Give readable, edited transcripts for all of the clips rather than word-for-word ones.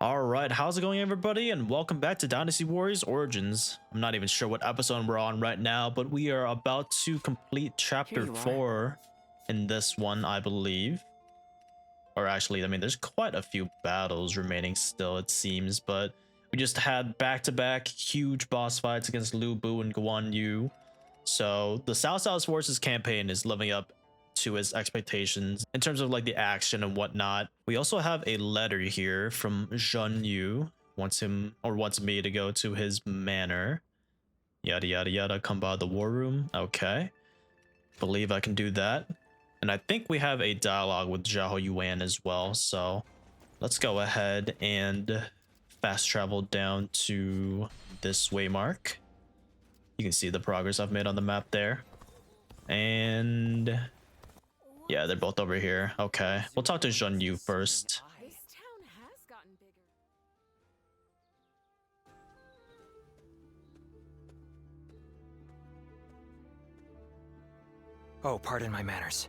Alright, how's it going everybody, and welcome back to Dynasty Warriors Origins. I'm not even sure what episode we're on right now, but we are about to complete chapter 4 in this one, I believe. Or actually, I mean, there's quite a few battles remaining still, it seems, but we just had back-to-back huge boss fights against Lu Bu and Guandu. So the Cao Cao's Forces campaign is living up to his expectations in terms of like the action and whatnot. We also have a letter here from Zhen Yu, wants me to go to his manor, yada yada yada, come by the war room. Okay, believe I can do that. And I think we have a dialogue with Zhao Yuan as well, so let's go ahead and fast travel down to this waymark. You can see the progress I've made on the map there. And yeah, they're both over here. Okay, we'll talk to Zhen Yu first. This town has gotten bigger. Oh, pardon my manners.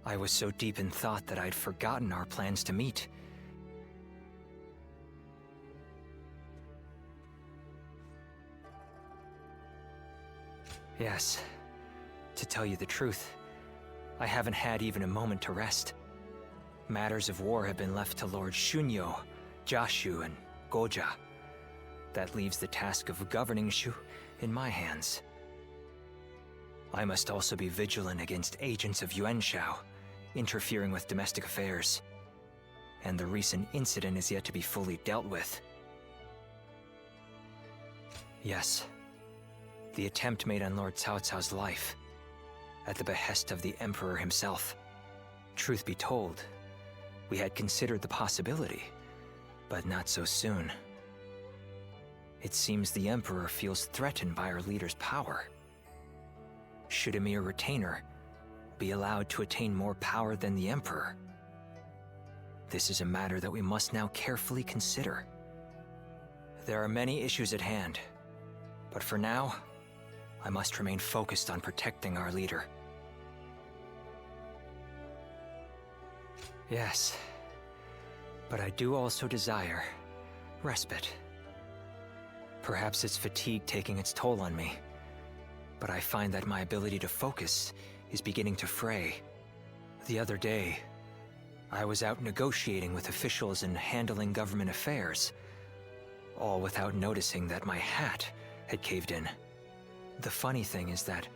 I was so deep in thought that I'd forgotten our plans to meet. Yes, to tell you the truth, I haven't had even a moment to rest. Matters of war have been left to Lord Shunyo, Jashu, and Goja. That leaves the task of governing Shu in my hands. I must also be vigilant against agents of Yuanshao, interfering with domestic affairs. And the recent incident is yet to be fully dealt with. Yes, the attempt made on Lord Cao Cao's life, at the behest of the Emperor himself. Truth be told, we had considered the possibility, but not so soon. It seems the Emperor feels threatened by our leader's power. Should a mere retainer be allowed to attain more power than the Emperor? This is a matter that we must now carefully consider. There are many issues at hand, but for now, I must remain focused on protecting our leader. Yes, but I do also desire respite. Perhaps it's fatigue taking its toll on me, but I find that my ability to focus is beginning to fray. The other day, I was out negotiating with officials and handling government affairs, all without noticing that my hat had caved in. The funny thing is that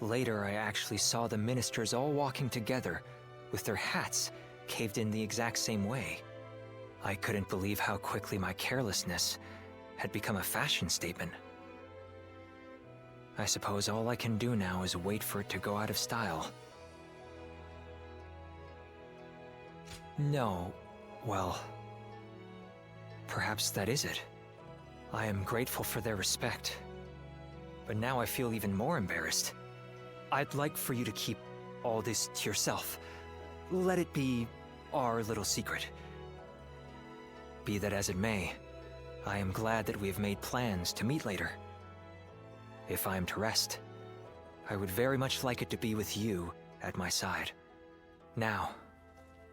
later I actually saw the ministers all walking together with their hats caved in the exact same way. I couldn't believe how quickly my carelessness had become a fashion statement. I suppose all I can do now is wait for it to go out of style. No, well, perhaps that is it. I am grateful for their respect, but now I feel even more embarrassed. I'd like for you to keep all this to yourself. Let it be our little secret. Be that as it may, I am glad that we have made plans to meet later. If I am to rest, I would very much like it to be with you at my side. Now,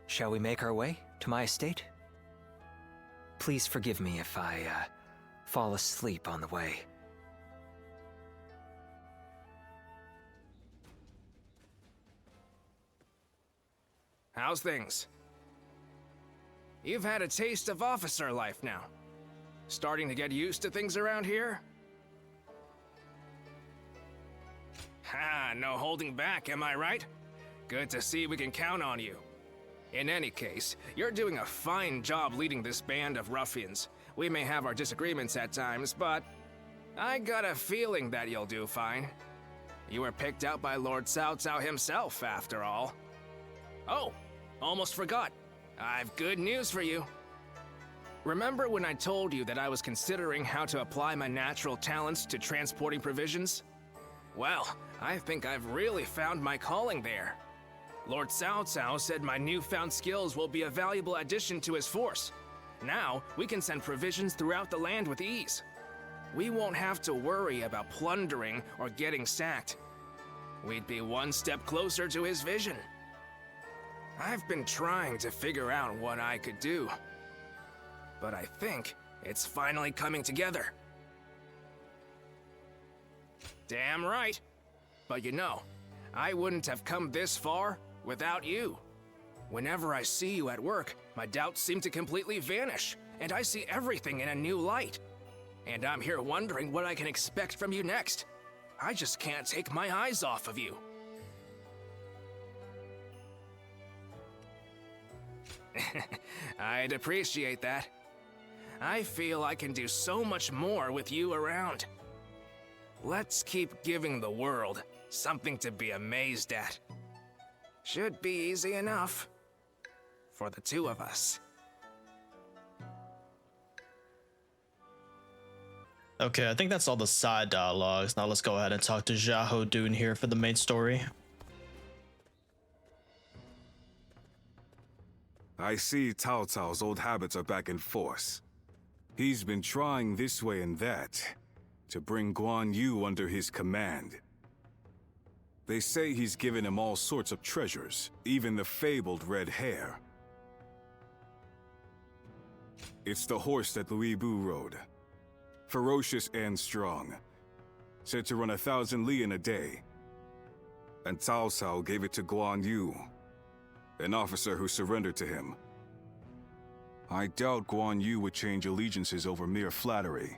shall we make our way to my estate? Please forgive me if I fall asleep on the way. How's things? You've had a taste of officer life now. Starting to get used to things around here? Ha, no holding back, am I right? Good to see we can count on you. In any case, you're doing a fine job leading this band of ruffians. We may have our disagreements at times, but I got a feeling that you'll do fine. You were picked out by Lord Cao Cao himself, after all. Oh, almost forgot. I've good news for you. Remember when I told you that I was considering how to apply my natural talents to transporting provisions? Well, I think I've really found my calling there. Lord Cao Cao said my newfound skills will be a valuable addition to his force. Now, we can send provisions throughout the land with ease. We won't have to worry about plundering or getting sacked. We'd be one step closer to his vision. I've been trying to figure out what I could do. but I think it's finally coming together. Damn right. But you know, I wouldn't have come this far without you. Whenever I see you at work, my doubts seem to completely vanish, and I see everything in a new light. And I'm here wondering what I can expect from you next. I just can't take my eyes off of you. I'd appreciate that. I feel I can do so much more with you around. Let's keep giving the world something to be amazed at. Should be easy enough. For the two of us. Okay, I think that's all the side dialogues. Now let's go ahead and talk to Xiahou Dun here for the main story. I see Cao Cao's old habits are back in force. He's been trying this way and that to bring Guanyu under his command. They say he's given him all sorts of treasures, even the fabled red hair. It's the horse that Louis Bu rode. Ferocious and strong. Said to run 1,000 li in a day. And Cao Cao gave it to Guanyu, an officer who surrendered to him. I doubt Guanyu would change allegiances over mere flattery.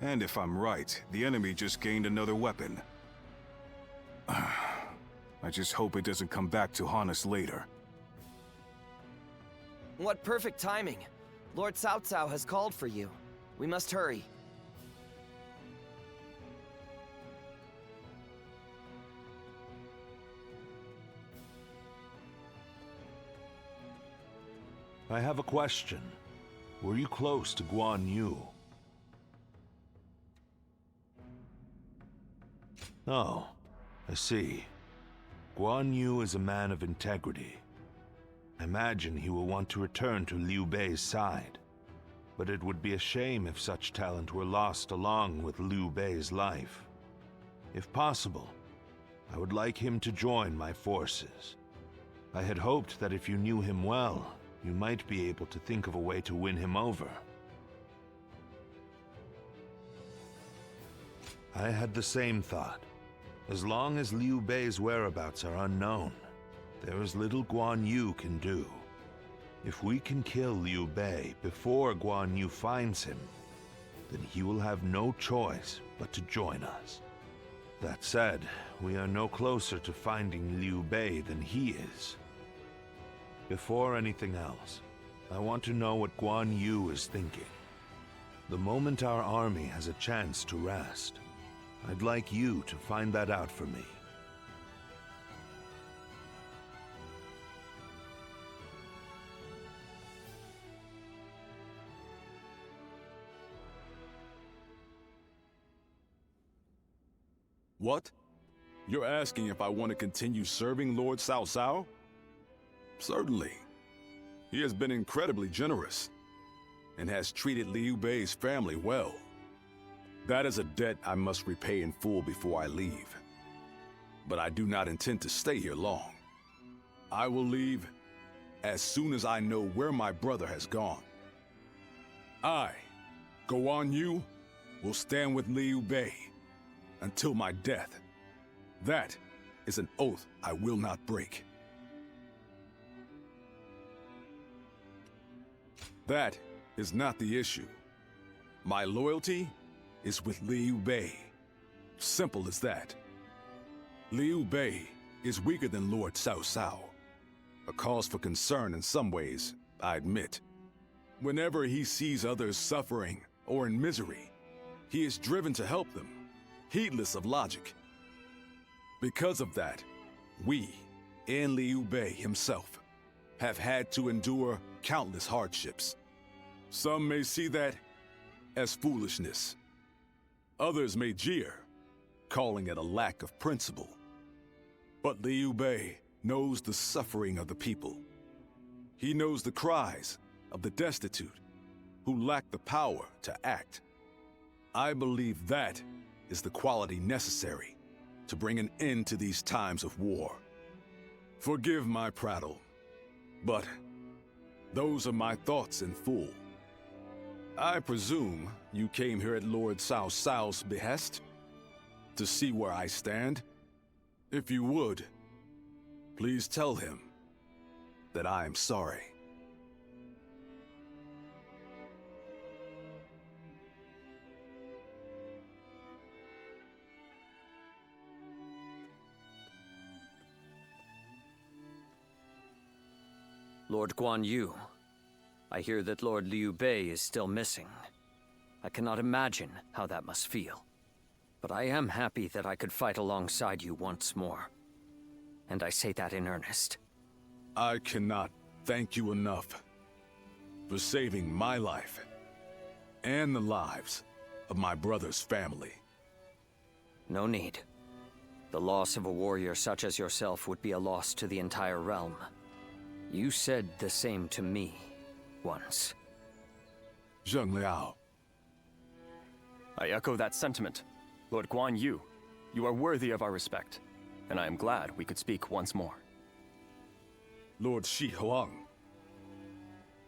And if I'm right, the enemy just gained another weapon. I just hope it doesn't come back to haunt us later. What perfect timing. Lord Cao Cao has called for you. We must hurry. I have a question. Were you close to Guanyu? Oh, I see. Guanyu is a man of integrity. I imagine he will want to return to Liu Bei's side. But it would be a shame if such talent were lost along with Liu Bei's life. If possible, I would like him to join my forces. I had hoped that if you knew him well, you might be able to think of a way to win him over. I had the same thought. As long as Liu Bei's whereabouts are unknown, there is little Guanyu can do. If we can kill Liu Bei before Guanyu finds him, then he will have no choice but to join us. That said, we are no closer to finding Liu Bei than he is. Before anything else, I want to know what Guanyu is thinking. The moment our army has a chance to rest, I'd like you to find that out for me. What? You're asking if I want to continue serving Lord Cao Cao? Certainly. He has been incredibly generous and has treated Liu Bei's family well. That is a debt I must repay in full before I leave. But I do not intend to stay here long. I will leave as soon as I know where my brother has gone. I, Guanyu, will stand with Liu Bei until my death. That is an oath I will not break. That is not the issue. My loyalty is with Liu Bei. Simple as that. Liu Bei is weaker than Lord Cao Cao. A cause for concern in some ways, I admit. Whenever he sees others suffering or in misery, he is driven to help them, heedless of logic. Because of that, we, and Liu Bei himself, have had to endure countless hardships. Some may see that as foolishness. Others may jeer, calling it a lack of principle. But Liu Bei knows the suffering of the people. He knows the cries of the destitute who lack the power to act. I believe that is the quality necessary to bring an end to these times of war. Forgive my prattle, but those are my thoughts in full. I presume you came here at Lord Cao Cao's behest? To see where I stand? If you would, please tell him that I am sorry. Lord Guanyu, I hear that Lord Liu Bei is still missing. I cannot imagine how that must feel. But I am happy that I could fight alongside you once more. And I say that in earnest. I cannot thank you enough for saving my life and the lives of my brother's family. No need. The loss of a warrior such as yourself would be a loss to the entire realm. You said the same to me once. Zheng Liao, I echo that sentiment. Lord Guanyu, you are worthy of our respect, and I am glad we could speak once more. Lord Shi Huang,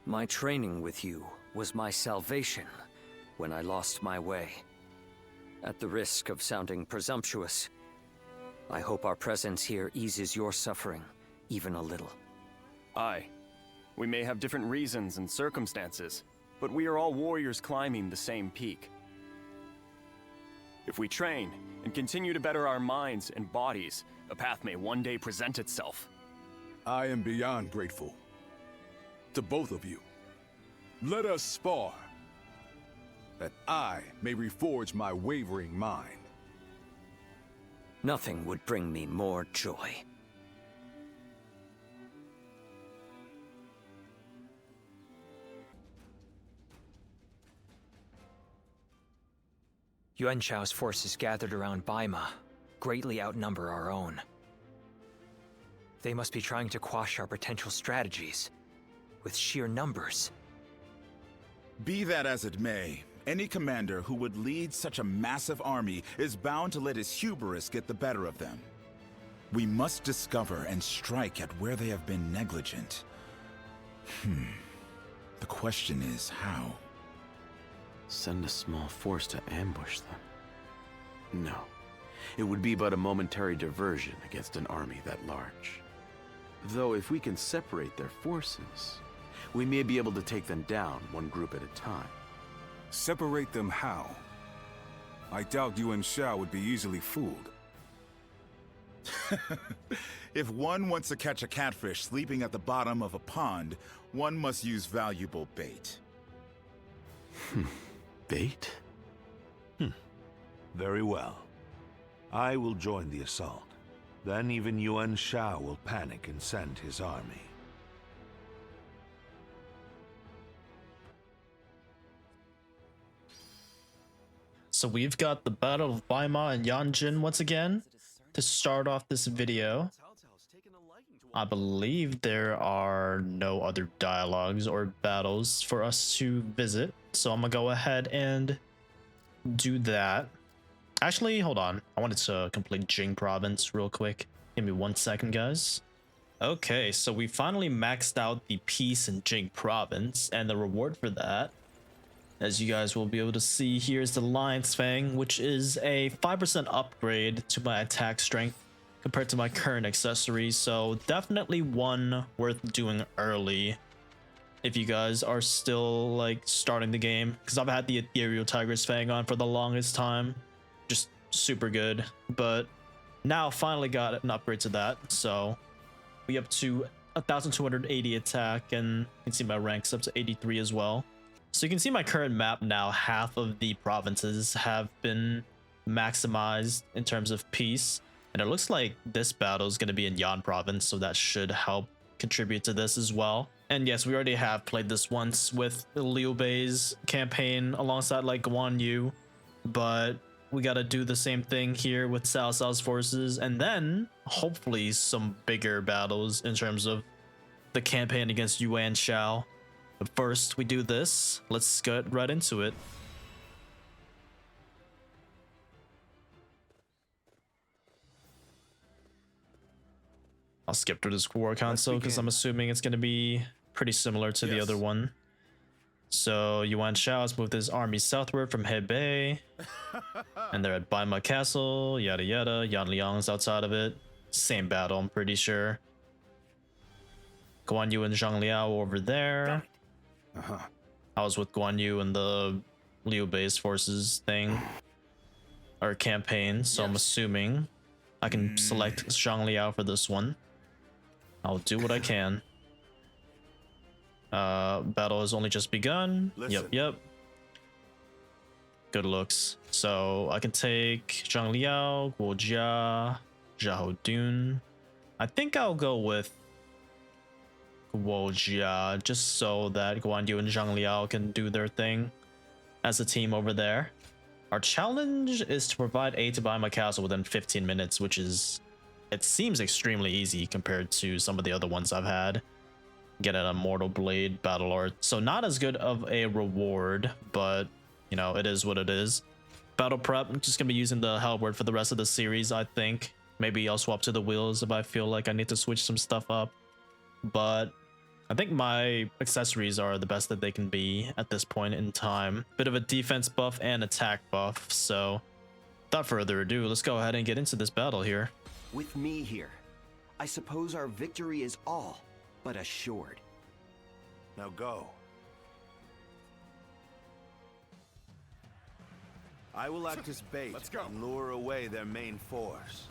My training with you was my salvation when I lost my way. At the risk of sounding presumptuous, I hope our presence here eases your suffering even a little. Aye. We may have different reasons and circumstances, but we are all warriors climbing the same peak. If we train and continue to better our minds and bodies, a path may one day present itself. I am beyond grateful to both of you. Let us spar, that I may reforge my wavering mind. Nothing would bring me more joy. Yuan Shao's forces gathered around Baima greatly outnumber our own. They must be trying to quash our potential strategies with sheer numbers. Be that as it may, any commander who would lead such a massive army is bound to let his hubris get the better of them. We must discover and strike at where they have been negligent. The question is how? Send a small force to ambush them? No. It would be but a momentary diversion against an army that large. Though if we can separate their forces, we may be able to take them down one group at a time. Separate them how? I doubt Yuan Shao would be easily fooled. If one wants to catch a catfish sleeping at the bottom of a pond, one must use valuable bait. Bait? Very well. I will join the assault. Then even Yuan Shao will panic and send his army. So we've got the Battle of Baima and Yanjin once again to start off this video. I believe there are no other dialogues or battles for us to visit, so I'm gonna go ahead and do that. Actually, hold on. I wanted to complete Jing province real quick. Give me 1 second, guys. Okay, so we finally maxed out the peace in Jing province, and the reward for that, as you guys will be able to see, here's the Lion's Fang, which is a 5% upgrade to my attack strength compared to my current accessories. So definitely one worth doing early if you guys are still like starting the game, because I've had the Ethereal Tiger's Fang on for the longest time. Just super good, but now finally got an upgrade to that, so we up to 1280 attack, and you can see my ranks up to 83 as well. So you can see my current map now, half of the provinces have been maximized in terms of peace, and it looks like this battle is going to be in Yan province, so that should help contribute to this as well. And yes, we already have played this once with Liu Bei's campaign alongside like Guanyu, but we got to do the same thing here with Cao Cao's forces, and then hopefully some bigger battles in terms of the campaign against Yuan Shao. But first we do this, let's get right into it. I'll skip through this war console because I'm assuming it's going to be pretty similar to the other one. So Yuan Shao has moved his army southward from Hebei, and they're at Baima Castle, yada yada. Yan Liang's outside of it. Same battle, I'm pretty sure. Guan Yu and Zhang Liao over there. I was with Guan Yu and the Liu Bei's forces thing, or campaign, so I'm assuming I can select Zhang Liao for this one. I'll do what I can. Battle has only just begun. Yep. Good looks. So I can take Zhang Liao, Guo Jia, Zhao Dun. I think I'll go with Guo Jia, just so that Guan Yu and Zhang Liao can do their thing as a team over there. Our challenge is to provide aid to Baima Castle within 15 minutes, which is, it seems extremely easy compared to some of the other ones I've had. Get an Immortal Blade, Battle Art. So not as good of a reward, but, you know, it is what it is. Battle Prep, I'm just going to be using the Halberd for the rest of the series, I think. Maybe I'll swap to the wheels if I feel like I need to switch some stuff up. But I think my accessories are the best that they can be at this point in time. Bit of a defense buff and attack buff, so without further ado, let's go ahead and get into this battle here. With me here, I suppose our victory is all but assured. Now go. I will act as bait and lure away their main force.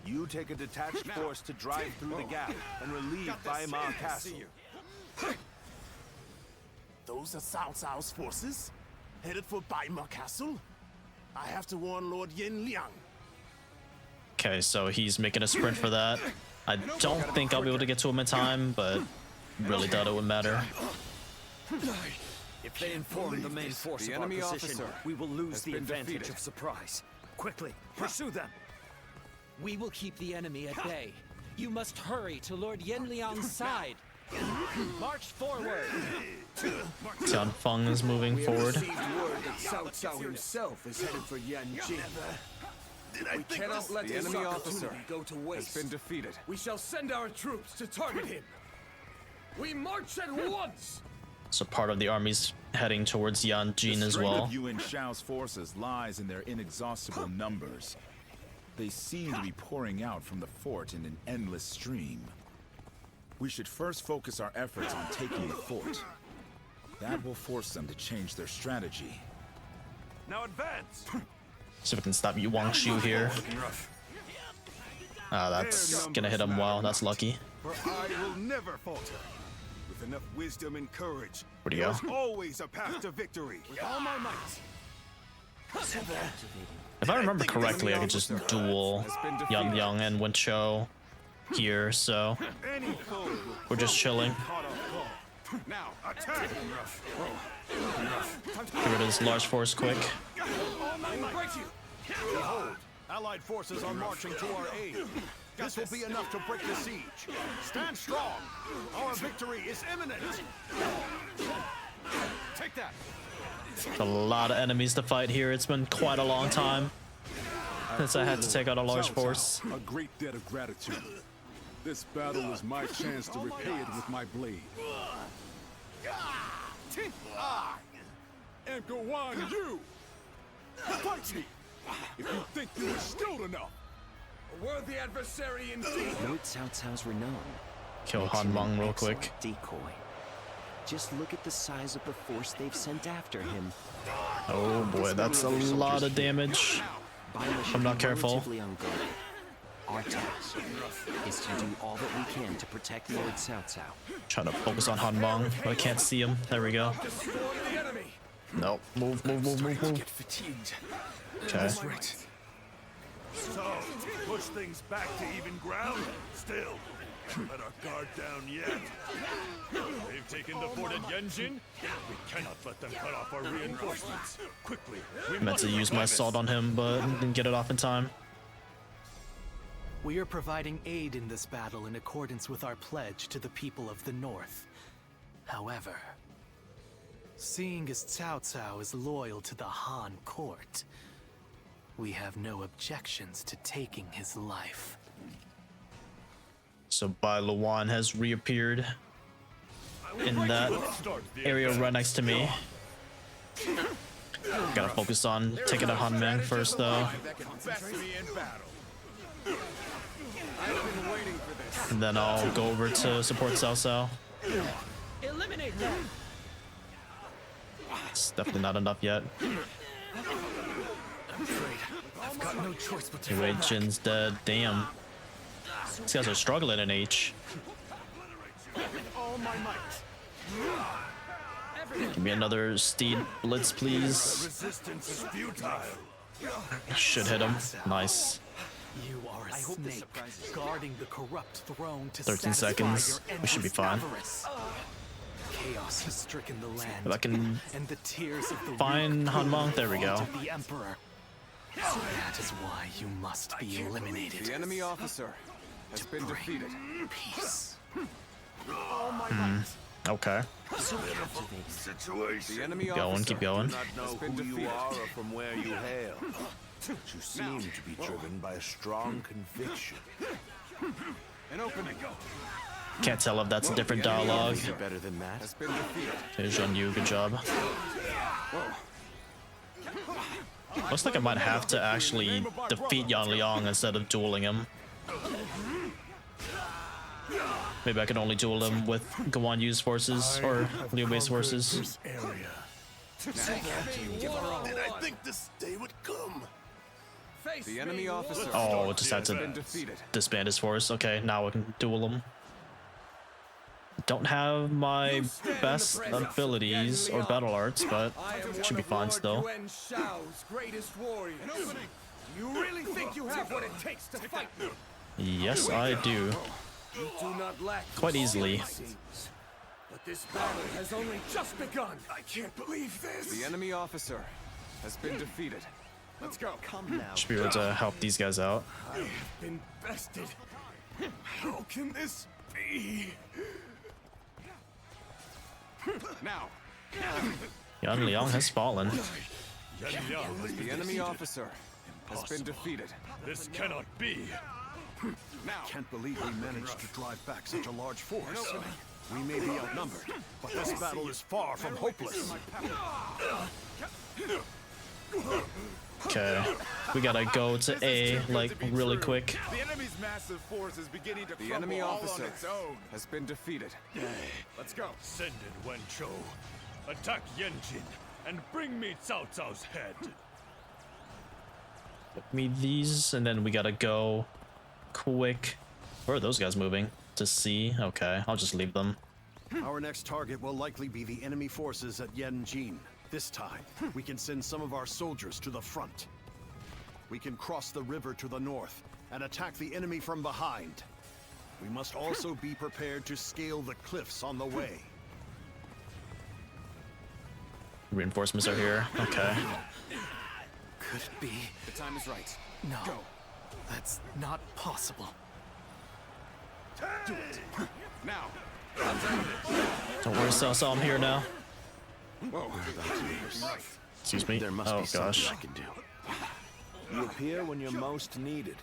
You take a detached force to drive through the gap and relieve Baima Castle. Those are Cao Cao's forces, headed for Baima Castle. I have to warn Lord Yin Liang. Okay, so he's making a sprint for that. I don't think I'll be able to get to him in time, but really thought it would matter. If they inform the main force of our position, we will lose the advantage of surprise. Quickly, pursue them! We will keep the enemy at bay. You must hurry to Lord Yin Liang's side. March forward! Tian Feng is moving forward. Word that Cao Cao himself is headed for Yanjing. We cannot let the enemy officer go to waste. Has been defeated. We shall send our troops to target him. We march at once. So part of the army's heading towards Yanjin as well. The strength of Yuan Shao's forces lies in their inexhaustible numbers. They seem to be pouring out from the fort in an endless stream. We should first focus our efforts on taking the fort. That will force them to change their strategy. Now advance. See if we can stop Yu Wangshu here. Ah, that's gonna hit him well. That's lucky. For I will never falter. With enough wisdom and courage, Where'd he go? there's always a path to victory. With all my might. If I remember correctly, I could just duel Yan Yang and Wen Chou here, so we're just chilling. Now attack. Get rid of this large force quick. Behold, Allied forces are marching to our aid. This will be enough to break the siege. Stand strong. Our victory is imminent. Take that. A lot of enemies to fight here. It's been quite a long time since I had to take out a large force. A great debt of gratitude. This battle is my chance to repay it with my blade. And Guan Yu! Fight me! If you think you are skilled enough! A worthy adversary indeed. Lord Cao Cao's renown. Kill Han Wang real quick. Decoy. Just look at the size of the force they've sent after him. Oh boy, that's a lot of damage. I'm not careful. Our task is to do all that we can to protect Lord Cao Cao. Trying to focus on Han Wang, but I can't see him. There we go. Nope. Move. Okay. So, push things back to even ground? Still, let our guard down yet. They've taken the fort at Yanjin. We cannot let them cut off our reinforcements. Quickly, we I meant to use my assault on him, but didn't get it off in time. We are providing aid in this battle in accordance with our pledge to the people of the North. However, seeing as Cao Cao is loyal to the Han court, we have no objections to taking his life. So Bai Luan has reappeared. in that area right next to me. Gotta focus on taking out Hanming first, though. And then I'll go over to support Cao Cao. Eliminate them. It's definitely not enough yet. I've got no choice but to Anyway, Jin's dead. Damn. These guys are struggling in H. all my might. Give me another Steed Blitz, please. Resistance is futile. Should hit him. Nice. You are a snake, guarding the corrupt throne to 13 seconds. your We should be endless fine. avarice. Chaos has stricken the land, If I can and the tears of the find weak Hanmang, there we go. to the Emperor. That is why you must be eliminated. The enemy officer has been defeated. Peace. Okay. Situation. The enemy Keep going, officer keep going. Do not know who you are or from where you hail. But you seem to be driven by a strong conviction. An opening Can't tell if that's a different dialogue. Better than that. has been defeated. Okay, Zhang Yu, good job. Looks like I might have to actually defeat Yan Liang instead of dueling him. Maybe I can only duel him with Guanyu's forces or Liu Bei's forces. This area. Did I think this day would come? The enemy officer Oh, just had has been to defeated. disband his force. Okay, now I can duel him. Don't have my best abilities or battle arts, but should be fine still. Yuan Shao's greatest warriors. You really think you have what it takes to fight me? Yes, I do. You do not lack Quite easily. but this battle has only just begun. I can't believe this. The enemy officer has been defeated. Let's go. Come now. Should be able to help these guys out. I have been bested. How can this be? Now, Yan Liang has fallen. the enemy officer has been defeated. This cannot be. Now, Can't believe we managed to drive back such a large force. We may be outnumbered, but this battle is far from hopeless. Okay, we gotta go to A, like, really quick. The enemy's massive force is beginning to the crumble enemy all officer on its own. has been defeated. Let's go. Send it, Wenchou. Attack Yanjin and bring me Cao Cao's head. Give me these, and then we gotta go quick. Where are those guys moving? To C? Okay, I'll just leave them. Our next target will likely be the enemy forces at Yanjin. This time, we can send some of our soldiers to the front. We can cross the river to the north and attack the enemy from behind. We must also be prepared to scale the cliffs on the way. Reinforcements are here. Okay. Could it be? The time is right. No. That's not possible. Do it. Now. Don't worry, Cao Cao, I'm here now. Whoa. Excuse me. There must Oh be something gosh. I can do. You appear when you're most needed.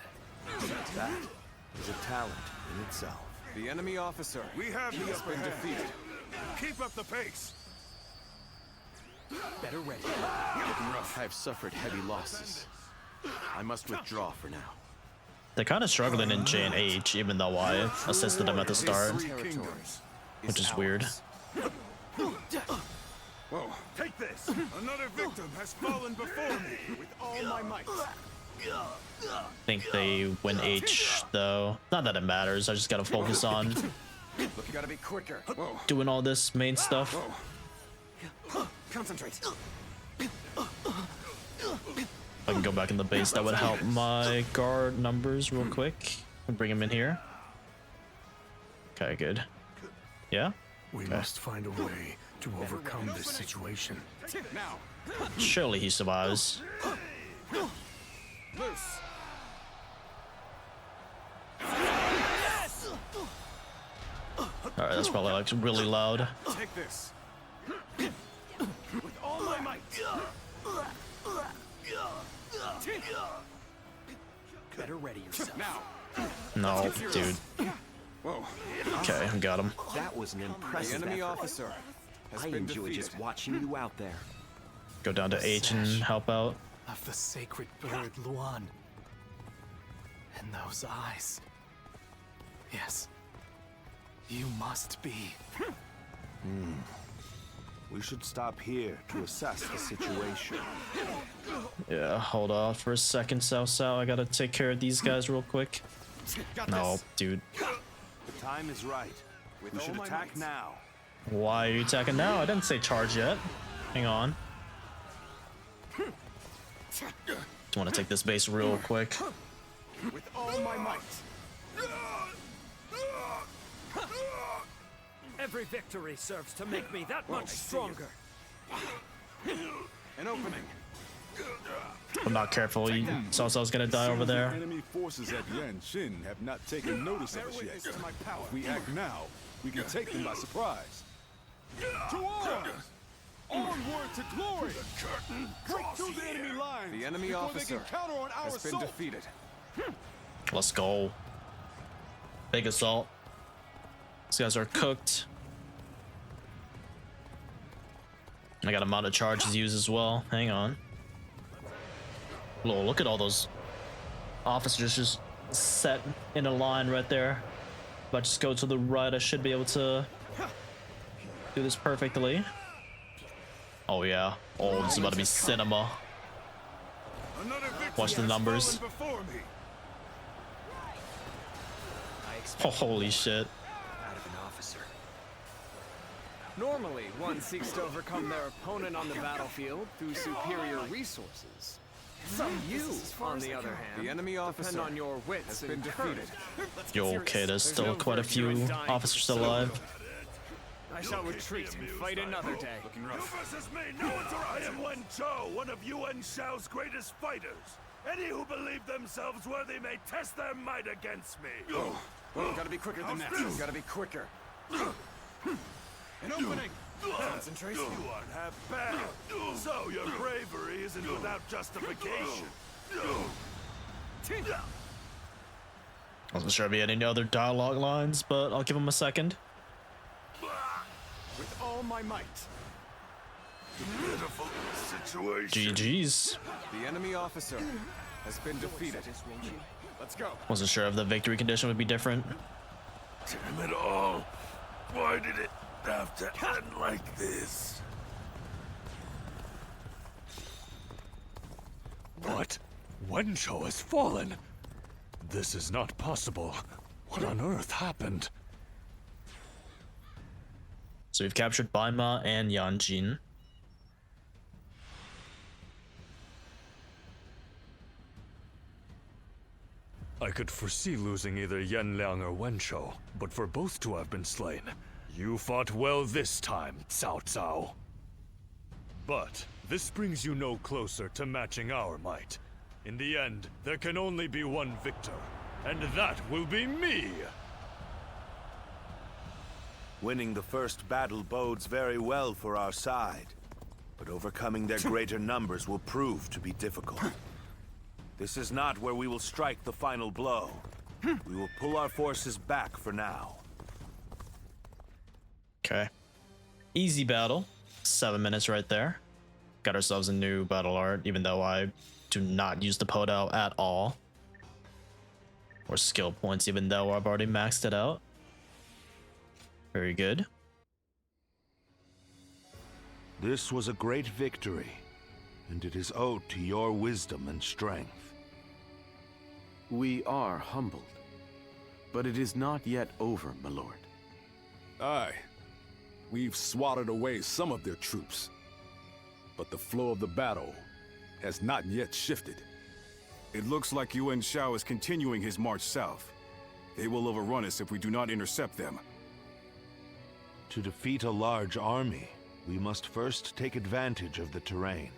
That is a talent in itself. The enemy officer We have the has upper been hand. defeated. Keep up the pace. Better ready. Looking rough. I have suffered heavy losses. I must withdraw for now. They're kind of struggling in J and H, even though I assisted them at the start, Territories which is weird. Whoa. Take this. Another victim has fallen before me with all my might. I think they win H, though. Not that it matters, I just gotta focus on Look, you gotta be quicker. Whoa. doing all this main stuff. Whoa. Concentrate. If I can go back in the base, that would help my guard numbers real quick. And bring him in here. Okay, good. Yeah? We Okay. must find a way to overcome this situation. Now. Surely he survives. Loose. Alright, that's probably like really loud. Take this. With all my might. Better ready yourself. Now. No, dude. Whoa. Okay, I got him. That was an impressive The enemy effort. officer has I been enjoy defeated. just watching you out there. Go down to H and help out. Of the sacred bird Luan. And those eyes. Yes. You must be. We should stop here to assess the situation. Yeah, hold on for a second, Cao Cao. I gotta take care of these guys real quick. No, dude. The time is right. We should attack now. Why are you attacking now? I didn't say charge yet. Hang on. Just want to take this base real quick. With all my might. Every victory serves to make me that much stronger. An opening. I'm not careful. Cao Cao's gonna die over there. Enemy forces at Yanqin have not taken notice of us yet. If we act now, we can take them by surprise. To arms! Onward to glory! Break through the enemy lines! The enemy before officer they can counter on our has been assault. defeated. Let's go. Big assault. These guys are cooked. I got a amount of charges to use as well. Hang on. Whoa, look at all those officers just set in a line right there. If I just go to the right, I should be able to do this perfectly. Oh yeah. Oh, this is about to be cinema. Watch the numbers. Oh, holy shit. Out of an officer. Normally, one seeks to overcome their opponent on the battlefield through superior resources. Some you, on the other hand, The enemy officer depend on your wits has been and defeated. Yo, okay, there's still quite a few officers still alive. I shall retreat and fight another day. Looking You rough. versus me, no one's I am Wen Chou, one of Yuan Shao's greatest fighters. Any who believe themselves worthy may test their might against me. Gotta be quicker than that. Gotta be quicker. An opening. Concentration. You aren't half bad. So your bravery isn't without justification. Wasn't sure if he had any other dialogue lines, but I'll give him a second. With all my might. Pitiful situation. GG's. The enemy officer has been defeated. Let's go. Wasn't sure if the victory condition would be different. Damn it all. Why did it have to end like this? What? Wen Chou has fallen? This is not possible. What on earth happened? So we've captured Baima and Yanjin. I could foresee losing either Yanliang or Wen Chou, but for both to have been slain, you fought well this time, Cao Cao. But this brings you no closer to matching our might. In the end, there can only be one victor, and that will be me! Winning the first battle bodes very well for our side, but overcoming their greater numbers will prove to be difficult. This is not where we will strike the final blow. We will pull our forces back for now. Okay. Easy battle. 7 minutes right there. Got ourselves a new battle art, even though I do not use the Podao at all. Or skill points, even though I've already maxed it out. Very good. This was a great victory, and it is owed to your wisdom and strength. We are humbled, but it is not yet over, my lord. Aye. We've swatted away some of their troops, but the flow of the battle has not yet shifted. It looks like Yuan Shao is continuing his march south. They will overrun us if we do not intercept them. To defeat a large army, we must first take advantage of the terrain.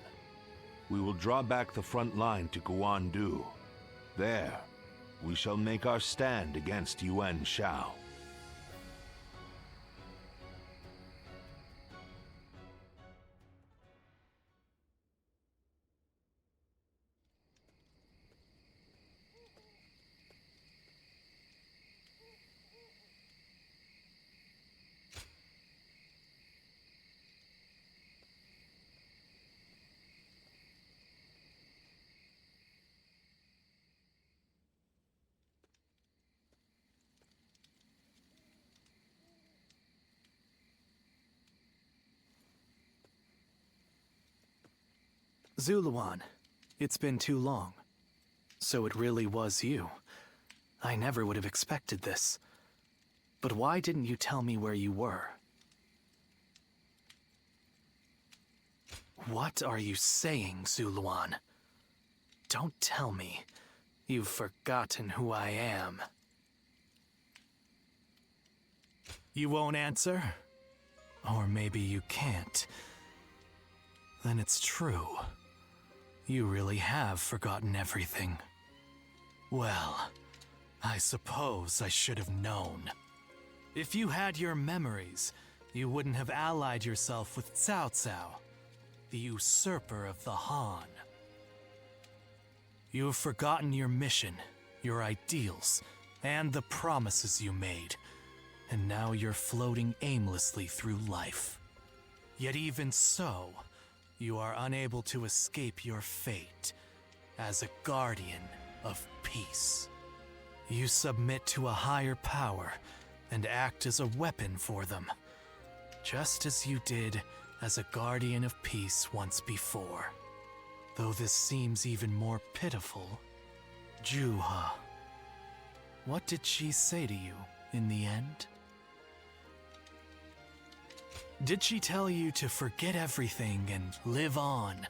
We will draw back the front line to Guandu. There, we shall make our stand against Yuan Shao. Zuluan, it's been too long. So it really was you. I never would have expected this. But why didn't you tell me where you were? What are you saying, Zuluan? Don't tell me you've forgotten who I am. You won't answer? Or maybe you can't. Then it's true. You really have forgotten everything. Well, I suppose I should have known. If you had your memories, you wouldn't have allied yourself with Cao Cao, the usurper of the Han. You have forgotten your mission, your ideals, and the promises you made, and now you're floating aimlessly through life. Yet even so, you are unable to escape your fate as a guardian of peace. You submit to a higher power and act as a weapon for them, just as you did as a guardian of peace once before. Though this seems even more pitiful, Juha, what did she say to you in the end? Did she tell you to forget everything and live on,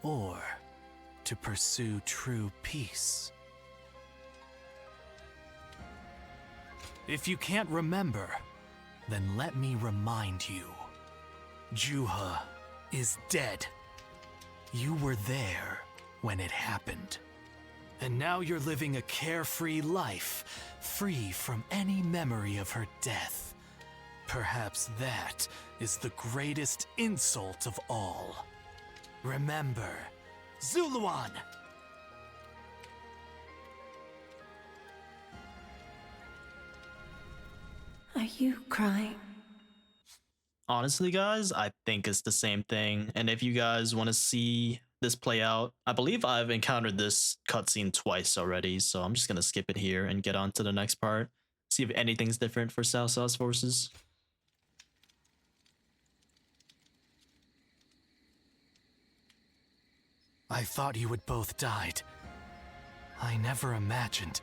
or to pursue true peace? If you can't remember, then let me remind you. Juha is dead. You were there when it happened. And now you're living a carefree life, free from any memory of her death. Perhaps that is the greatest insult of all. Remember, Zuluan! Are you crying? Honestly, guys, I think it's the same thing. And if you guys want to see this play out, I believe I've encountered this cutscene twice already, so I'm just going to skip it here and get on to the next part. See if anything's different for Cao Cao's forces. I thought you had both died. I never imagined.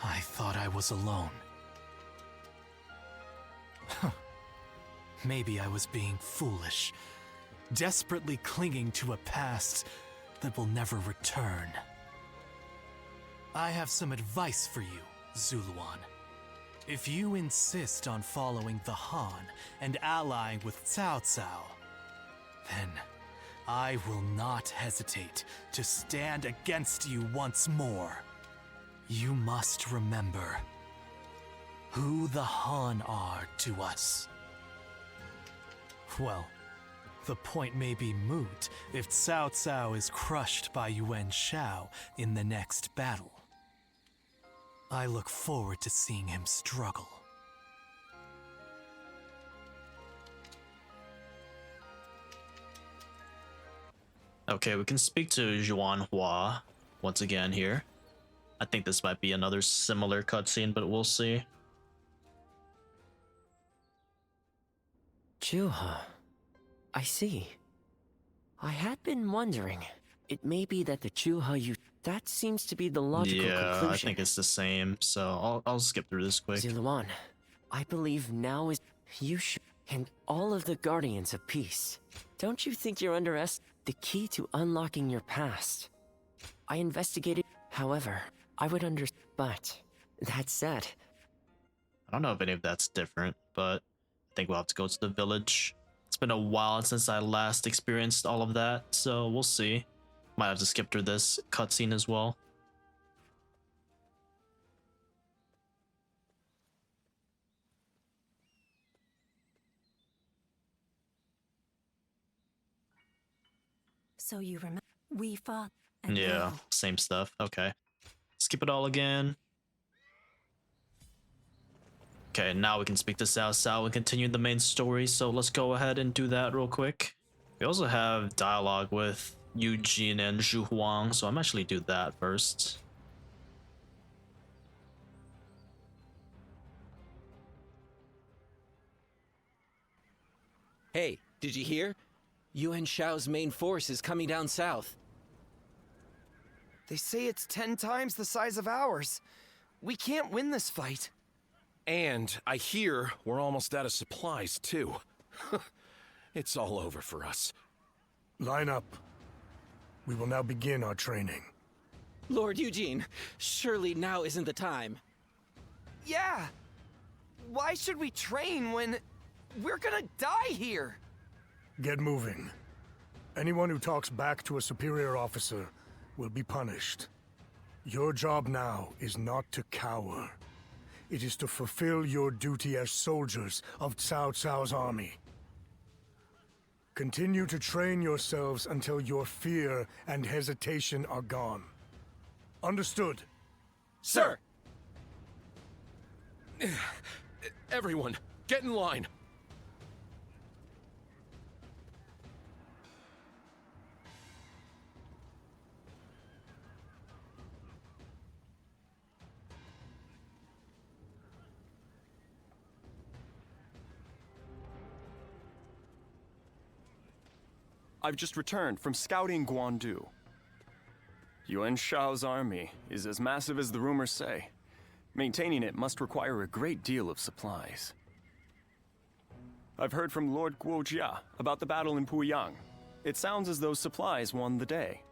I thought I was alone. Maybe I was being foolish, desperately clinging to a past that will never return. I have some advice for you, Zuluan. If you insist on following the Han and allying with Cao Cao, then I will not hesitate to stand against you once more. You must remember who the Han are to us. Well, the point may be moot if Cao Cao is crushed by Yuan Shao in the next battle. I look forward to seeing him struggle. Okay, we can speak to Zhuan Hua once again here. I think this might be another similar cutscene, but we'll see. Juha, I see. I had been wondering. It may be that the Juha you... That seems to be the logical conclusion. I think it's the same, so I'll skip through this quick. Zuluan, I believe now is... You should... And all of the Guardians of Peace. Don't you think you're underestimating the key to unlocking your past? I investigated... However, I would understand... But, that said... I don't know if any of that's different, but I think we'll have to go to the village. It's been a while since I last experienced all of that, so we'll see. Might have to skip through this cutscene as well. So you remember we fought and Yeah, now. same stuff. Okay. Skip it all again. Okay, now we can speak to Cao Cao and continue the main story, so let's go ahead and do that real quick. We also have dialogue with Eugene and Zhu Huang, so I'm actually do that first. Hey, did you hear? Yuan Shao's main force is coming down south. They say it's 10 times the size of ours. We can't win this fight. And I hear we're almost out of supplies, too. It's all over for us. Line up. We will now begin our training. Lord Eugene, surely now isn't the time. Yeah! Why should we train when we're gonna die here? Get moving. Anyone who talks back to a superior officer will be punished. Your job now is not to cower. It is to fulfill your duty as soldiers of Cao Cao's army. Continue to train yourselves until your fear and hesitation are gone. Understood? Sir! Everyone, get in line. I've just returned from scouting Guandu. Yuan Shao's army is as massive as the rumors say. Maintaining it must require a great deal of supplies. I've heard from Lord Guojia about the battle in Puyang. It sounds as though supplies won the day.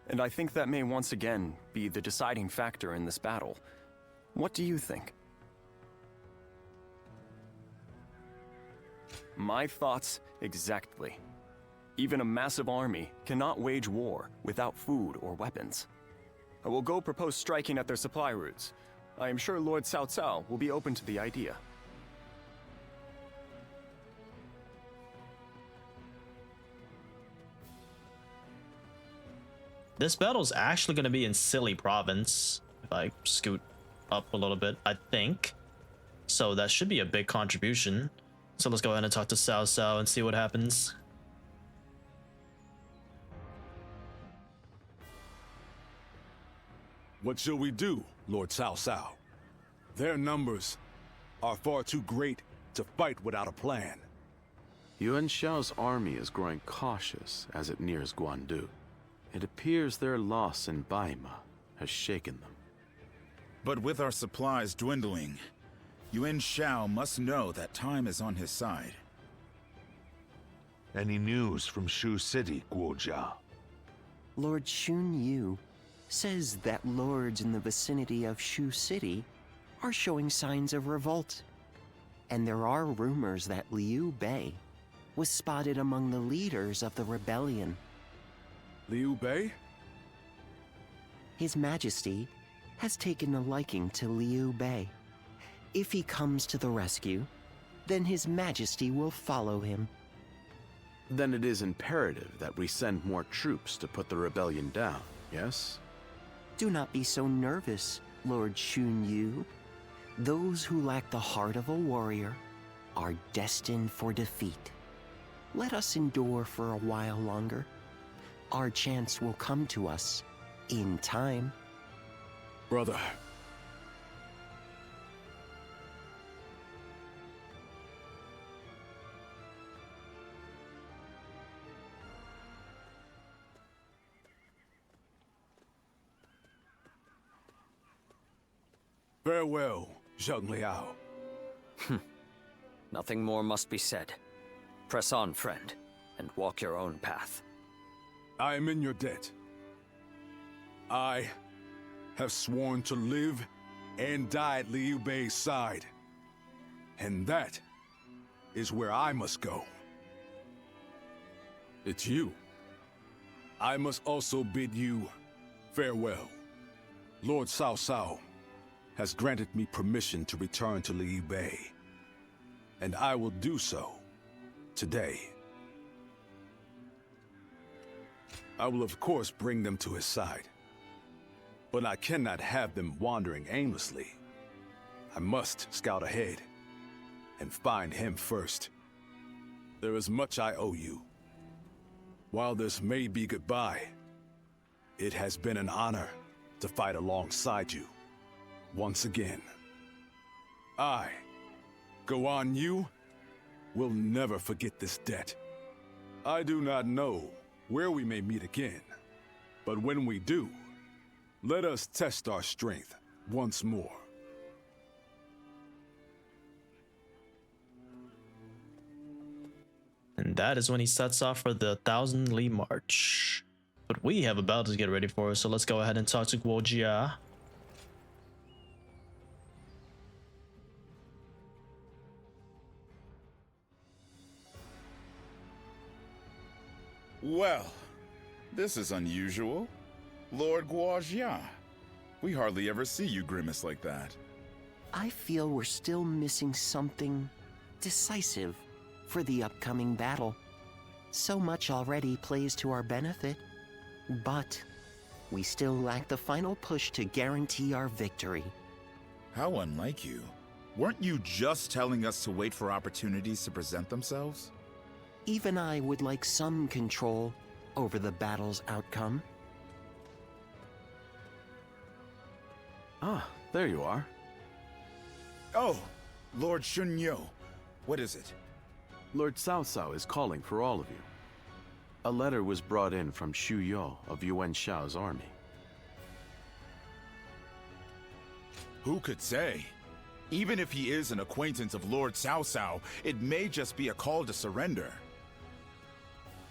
And I think that may once again be the deciding factor in this battle. What do you think? My thoughts exactly. Even a massive army cannot wage war without food or weapons. I will go propose striking at their supply routes. I am sure Lord Cao Cao will be open to the idea. This battle is actually going to be in Silly Province. If I scoot up a little bit, I think. So that should be a big contribution. So let's go ahead and talk to Cao Cao and see what happens. What shall we do, Lord Cao Cao? Their numbers are far too great to fight without a plan. Yuan Shao's army is growing cautious as it nears Guandu. It appears their loss in Baima has shaken them. But with our supplies dwindling, Yuan Shao must know that time is on his side. Any news from Shu City, Guojia? Lord Xun Yu says that lords in the vicinity of Shu City are showing signs of revolt. And there are rumors that Liu Bei was spotted among the leaders of the rebellion. Liu Bei? His Majesty has taken a liking to Liu Bei. If he comes to the rescue, then His Majesty will follow him. Then it is imperative that we send more troops to put the rebellion down, yes? Do not be so nervous, Lord Xun Yu. Those who lack the heart of a warrior are destined for defeat. Let us endure for a while longer. Our chance will come to us in time. Brother. Farewell, Zheng Liao. Nothing more must be said. Press on, friend, and walk your own path. I am in your debt. I have sworn to live and die at Liu Bei's side. And that is where I must go. It's you. I must also bid you farewell. Lord Cao Cao has granted me permission to return to Liu Bei, and I will do so today. I will of course bring them to his side, but I cannot have them wandering aimlessly. I must scout ahead and find him first. There is much I owe you. While this may be goodbye, it has been an honor to fight alongside you once again. I, Guanyu, will never forget this debt. I do not know where we may meet again, but when we do, let us test our strength once more. And that is when he sets off for the 1,000-li march. But we have a battle to get ready for, so let's go ahead and talk to Guojia. Well, this is unusual. Lord Guojia. We hardly ever see you grimace like that. I feel we're still missing something decisive for the upcoming battle. So much already plays to our benefit, but we still lack the final push to guarantee our victory. How unlike you. Weren't you just telling us to wait for opportunities to present themselves? Even I would like some control over the battle's outcome. Ah, there you are. Oh, Lord Shunyo. What is it? Lord Cao Cao is calling for all of you. A letter was brought in from Xu Yo of Yuan Shao's army. Who could say? Even if he is an acquaintance of Lord Cao Cao, it may just be a call to surrender.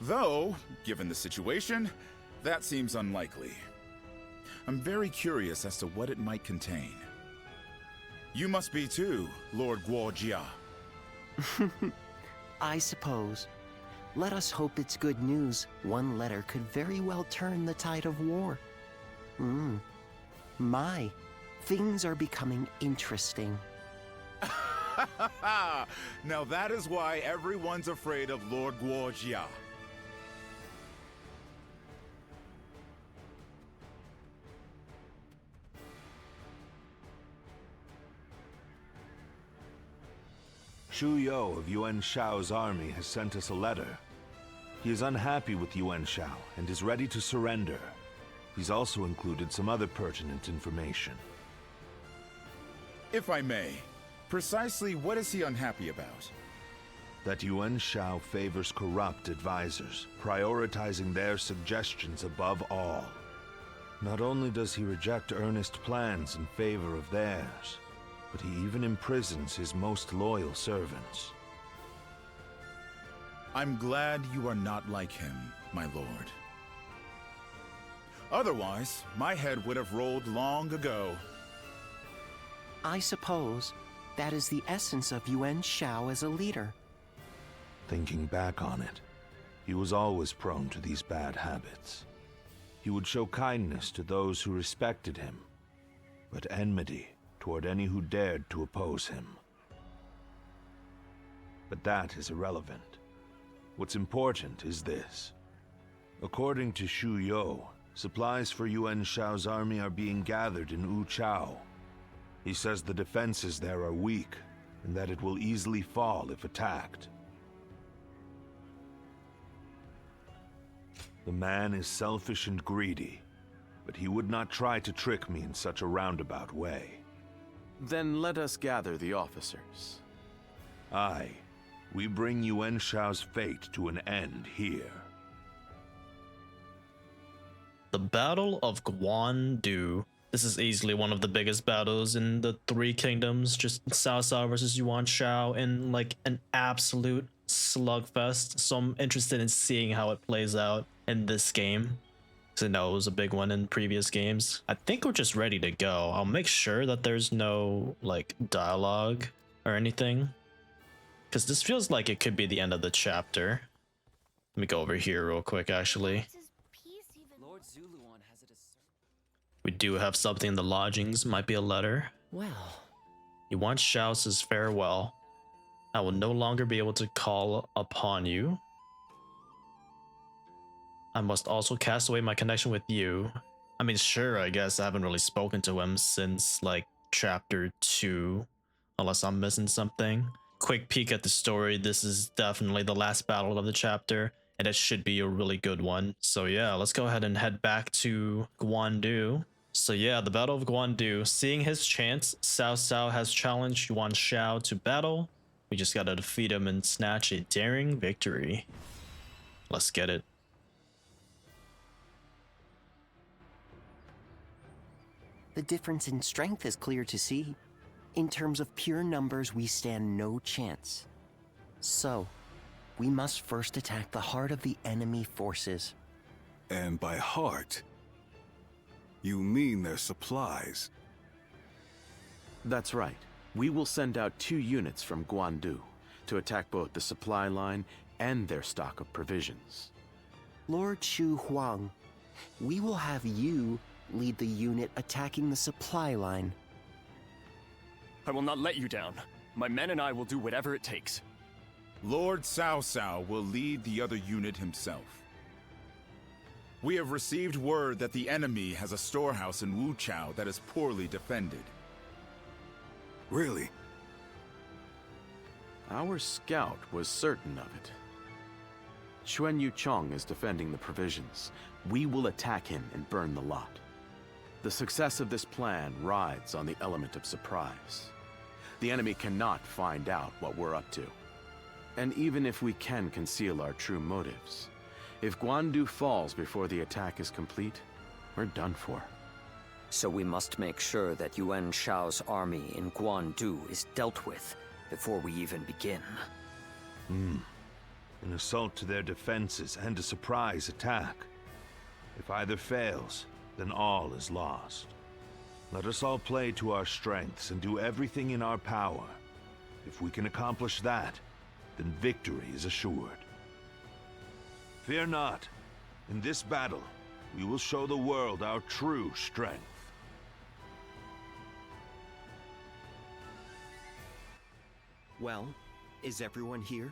Though, given the situation, that seems unlikely. I'm very curious as to what it might contain. You must be too, Lord Guojia. I suppose. Let us hope it's good news. One letter could very well turn the tide of war. My, things are becoming interesting. Now that is why everyone's afraid of Lord Guojia. Xu Yo of Yuan Shao's army has sent us a letter. He is unhappy with Yuan Shao and is ready to surrender. He's also included some other pertinent information. If I may, precisely what is he unhappy about? That Yuan Shao favors corrupt advisors, prioritizing their suggestions above all. Not only does he reject earnest plans in favor of theirs, but he even imprisons his most loyal servants. I'm glad you are not like him, my lord. Otherwise, my head would have rolled long ago. I suppose that is the essence of Yuan Shao as a leader. Thinking back on it, he was always prone to these bad habits. He would show kindness to those who respected him, but enmity toward any who dared to oppose him. But that is irrelevant. What's important is this. According to Xu Yo, supplies for Yuan Shao's army are being gathered in Wu Chao. He says the defenses there are weak, and that it will easily fall if attacked. The man is selfish and greedy, but he would not try to trick me in such a roundabout way. Then let us gather the officers. Aye, we bring Yuan Shao's fate to an end here. The Battle of Guandu. This is easily one of the biggest battles in the Three Kingdoms. Just Cao Cao versus Yuan Shao in like an absolute slugfest. So I'm interested in seeing how it plays out in this game. So I know it was a big one in previous games. I think we're just ready to go. I'll make sure that there's no like dialogue or anything, because this feels like it could be the end of the chapter. Let me go over here real quick actually. We do have something in the lodgings. Might be a letter. Well, Yuan Shao says farewell. I will no longer be able to call upon you. I must also cast away my connection with you. I mean, sure, I guess I haven't really spoken to him since like chapter 2, unless I'm missing something. Quick peek at the story. This is definitely the last battle of the chapter, and it should be a really good one. So yeah, let's go ahead and head back to Guandu. So yeah, the Battle of Guandu. Seeing his chance, Cao Cao has challenged Yuan Shao to battle. We just gotta defeat him and snatch a daring victory. Let's get it. The difference in strength is clear to see. In terms of pure numbers, we stand no chance. So, we must first attack the heart of the enemy forces. And by heart, you mean their supplies. That's right. We will send out 2 units from Guandu to attack both the supply line and their stock of provisions. Lord Shu Huang, we will have you lead the unit attacking the supply line. I will not let you down. My men and I will do whatever it takes. Lord Cao Cao will lead the other unit himself. We have received word that the enemy has a storehouse in Wuchao that is poorly defended. Really? Our scout was certain of it. Xuan Yuchong is defending the provisions. We will attack him and burn the lot. The success of this plan rides on the element of surprise. The enemy cannot find out what we're up to. And even if we can conceal our true motives, if Guandu falls before the attack is complete, we're done for. So we must make sure that Yuan Shao's army in Guandu is dealt with before we even begin. An assault to their defenses and a surprise attack. If either fails, then all is lost. Let us all play to our strengths and do everything in our power. If we can accomplish that, then victory is assured. Fear not. In this battle, we will show the world our true strength. Well, is everyone here?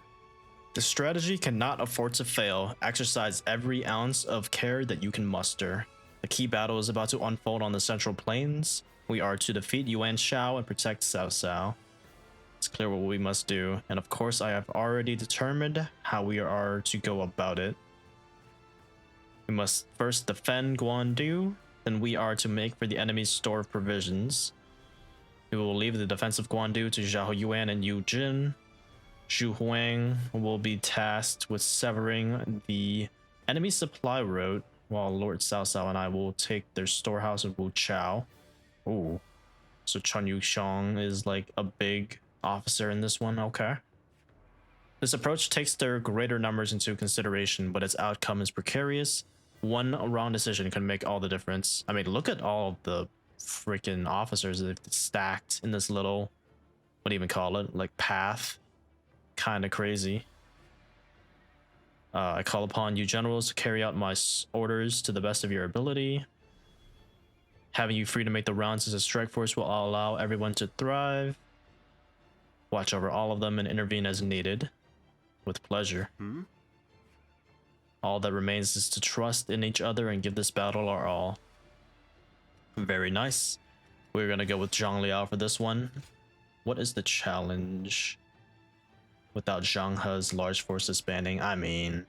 The strategy cannot afford to fail. Exercise every ounce of care that you can muster. The key battle is about to unfold on the Central Plains. We are to defeat Yuan Shao and protect Cao Cao. It's clear what we must do, and of course I have already determined how we are to go about it. We must first defend Guandu, then we are to make for the enemy's store of provisions. We will leave the defense of Guandu to Zhao Yuan and Yu Jin. Zhu Huang will be tasked with severing the enemy supply route, while Lord Cao Cao and I will take their storehouse in Wuchao. Ooh. So Chun Yuxiang is like a big officer in this one, okay. This approach takes their greater numbers into consideration, but its outcome is precarious. One wrong decision can make all the difference. I mean, look at all of the freaking officers that they've stacked in this little, what do you even call it, like path. Kind of crazy. I call upon you generals to carry out my orders to the best of your ability. Having you free to make the rounds as a strike force will allow everyone to thrive. Watch over all of them and intervene as needed. With pleasure. All that remains is to trust in each other and give this battle our all. Very nice. We're gonna go with Zhang Liao for this one. What is the challenge? Without Zhang He's large force disbanding, I mean,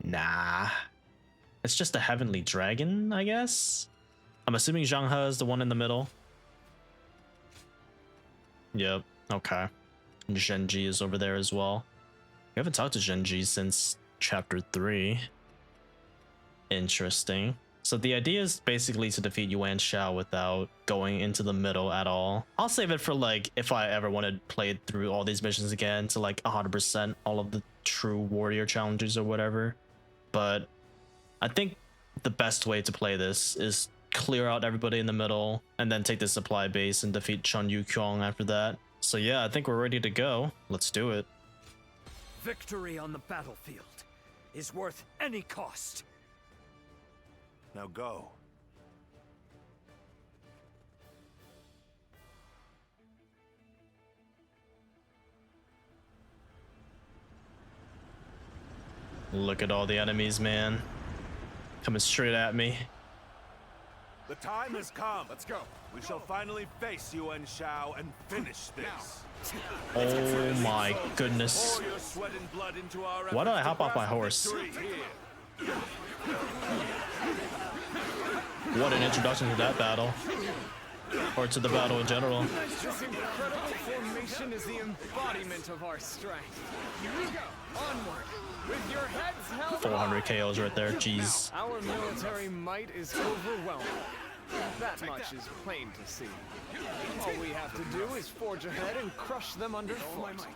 nah. It's just a heavenly dragon, I guess? I'm assuming Zhang He is the one in the middle. Yep, okay. And Zhenji is over there as well. We haven't talked to Zhenji since chapter 3. Interesting. So the idea is basically to defeat Yuan Shao without going into the middle at all. I'll save it for like if I ever want to play through all these missions again to like 100% all of the true warrior challenges or whatever. But I think the best way to play this is clear out everybody in the middle and then take the supply base and defeat Chun Yuqiang after that. So yeah, I think we're ready to go. Let's do it. Victory on the battlefield is worth any cost. Now go. Look at all the enemies, man. Coming straight at me. The time has come. Let's go. We shall finally face Yuan Shao and finish this. Oh my goodness. Why did I hop off my horse? What an introduction to that battle. or to the battle in general. This incredible formation is the embodiment of our strength. Here we go. Onward. With your heads held 400 KOs right there. Jeez. Our military might is overwhelming. That much is plain to see. All we have to do is forge ahead and crush them underfoot.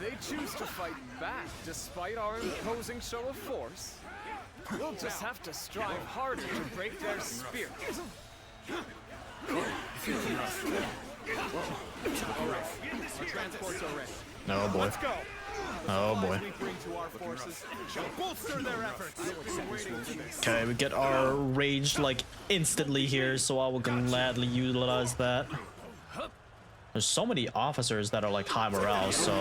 They choose to fight back despite our imposing show of force. We'll just have to strive harder to break their spirit. Transports are ready. Oh boy. Let's go. Oh boy. Okay, we get our rage like instantly here, so I will gladly utilize that. There's so many officers that are like high morale, so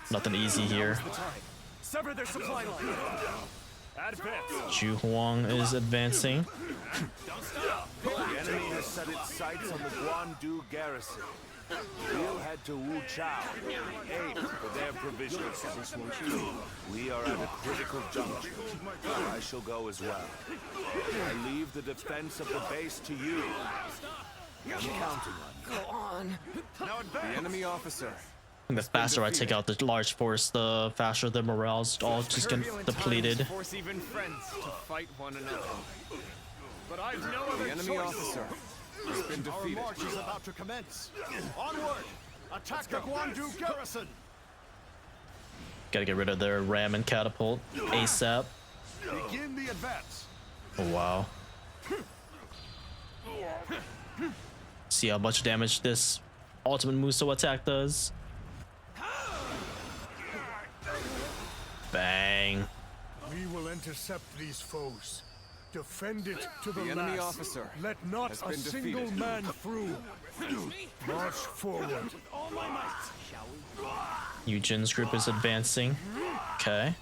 nothing easy here. Sever their supply line. Zhu Huang is advancing. The enemy has set its sights on the Guandu garrison. We'll head to Wu Chao, aid for their provisions. We are at a critical juncture. I shall go as well. I leave the defense of the base to you. I'm counting on you. Go on. Now advance. The enemy officer. The faster I take out the large force, the faster the morale's all just get depleted. Force even friends to fight one another. But I've no other choice. The enemy officer has been defeated. Our march is about to commence. Onward! Attack the Guandu garrison! Gotta get rid of their ram and catapult ASAP. Begin the advance. Oh wow. See how much damage this ultimate Muso attack does. Bang. We will intercept these foes. Defend it to the enemy last. officer Let not has a been single defeated. man through. March forward. Eugen's group is advancing. Okay.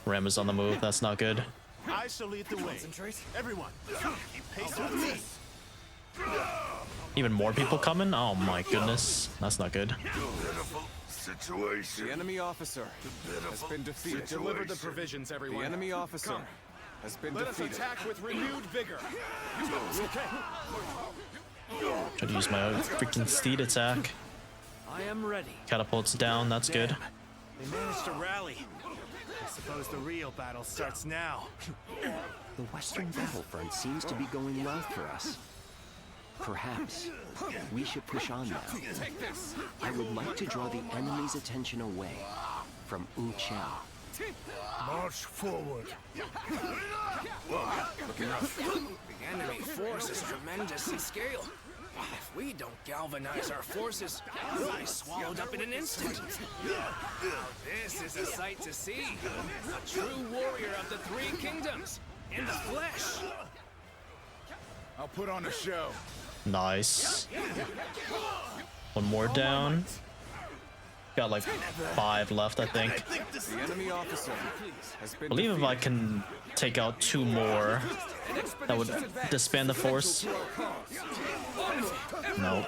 Ram is on the move. That's not good. I shall lead the way. Concentrate. Everyone, keep pace with me. Even more people coming? Oh my goodness. That's not good. The enemy officer has been defeated. Deliver the provisions, everyone. The enemy officer has been defeated. Let us attack with renewed vigor. Try to use my freaking steed attack. I am ready. Catapults down. That's good. They managed to rally. I suppose the real battle starts now. The western battlefront seems to be going well for us. Perhaps we should push on now. I would like to draw the enemy's attention away from Wu Chao. March forward. Looking rough. The enemy force is tremendous in scale. If we don't galvanize our forces, we'll be swallowed up in an instant. This is a sight to see. A true warrior of the three kingdoms, in the flesh. I'll put on a show. Nice. One more down. Got like 5 left, I think. The enemy officer has I been believe if I can take out 2 more, that would disband the force. No.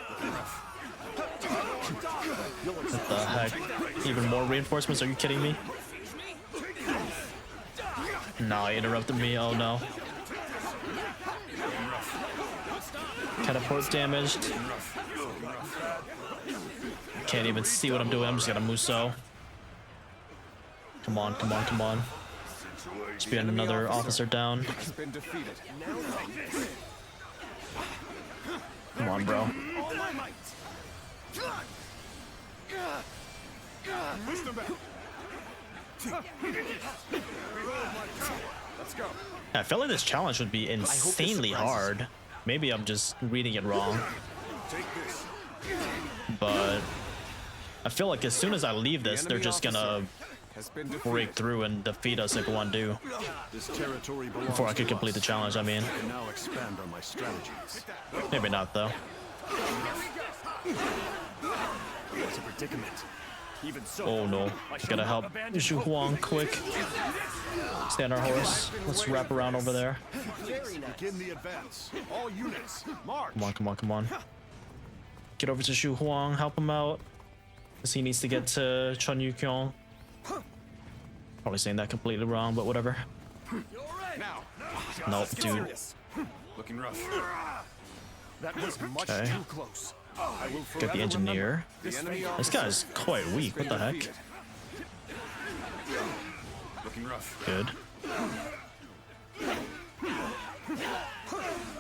What the heck? Even more reinforcements? Are you kidding me? No, he interrupted me. Oh no. Catapult damaged. Can't even see what I'm doing. I'm just gonna Muso. Come on, come on, come on. Just be another officer down. Come on, bro. I feel like this challenge would be insanely hard. Maybe I'm just reading it wrong. But I feel like as soon as I leave this, they're just gonna break through and defeat us at Guandu. Before I could complete the challenge, I mean. Now expand on my strategies. Maybe not, though. It's a predicament. Even so, Oh no. Gotta help Zhu Huang quick. Stand our horse. Let's wrap around over there. begin the advance. All units, march. Come on, come on, come on. Get over to Zhu Huang, help him out. Because he needs to get to Chun Yukyong. Probably saying that completely wrong, but whatever. Now. Nope, dude. Looking rough. That was much Okay. too close. I will Got forever the engineer. remember This guy's quite weak. What the heck? Looking rough. Good.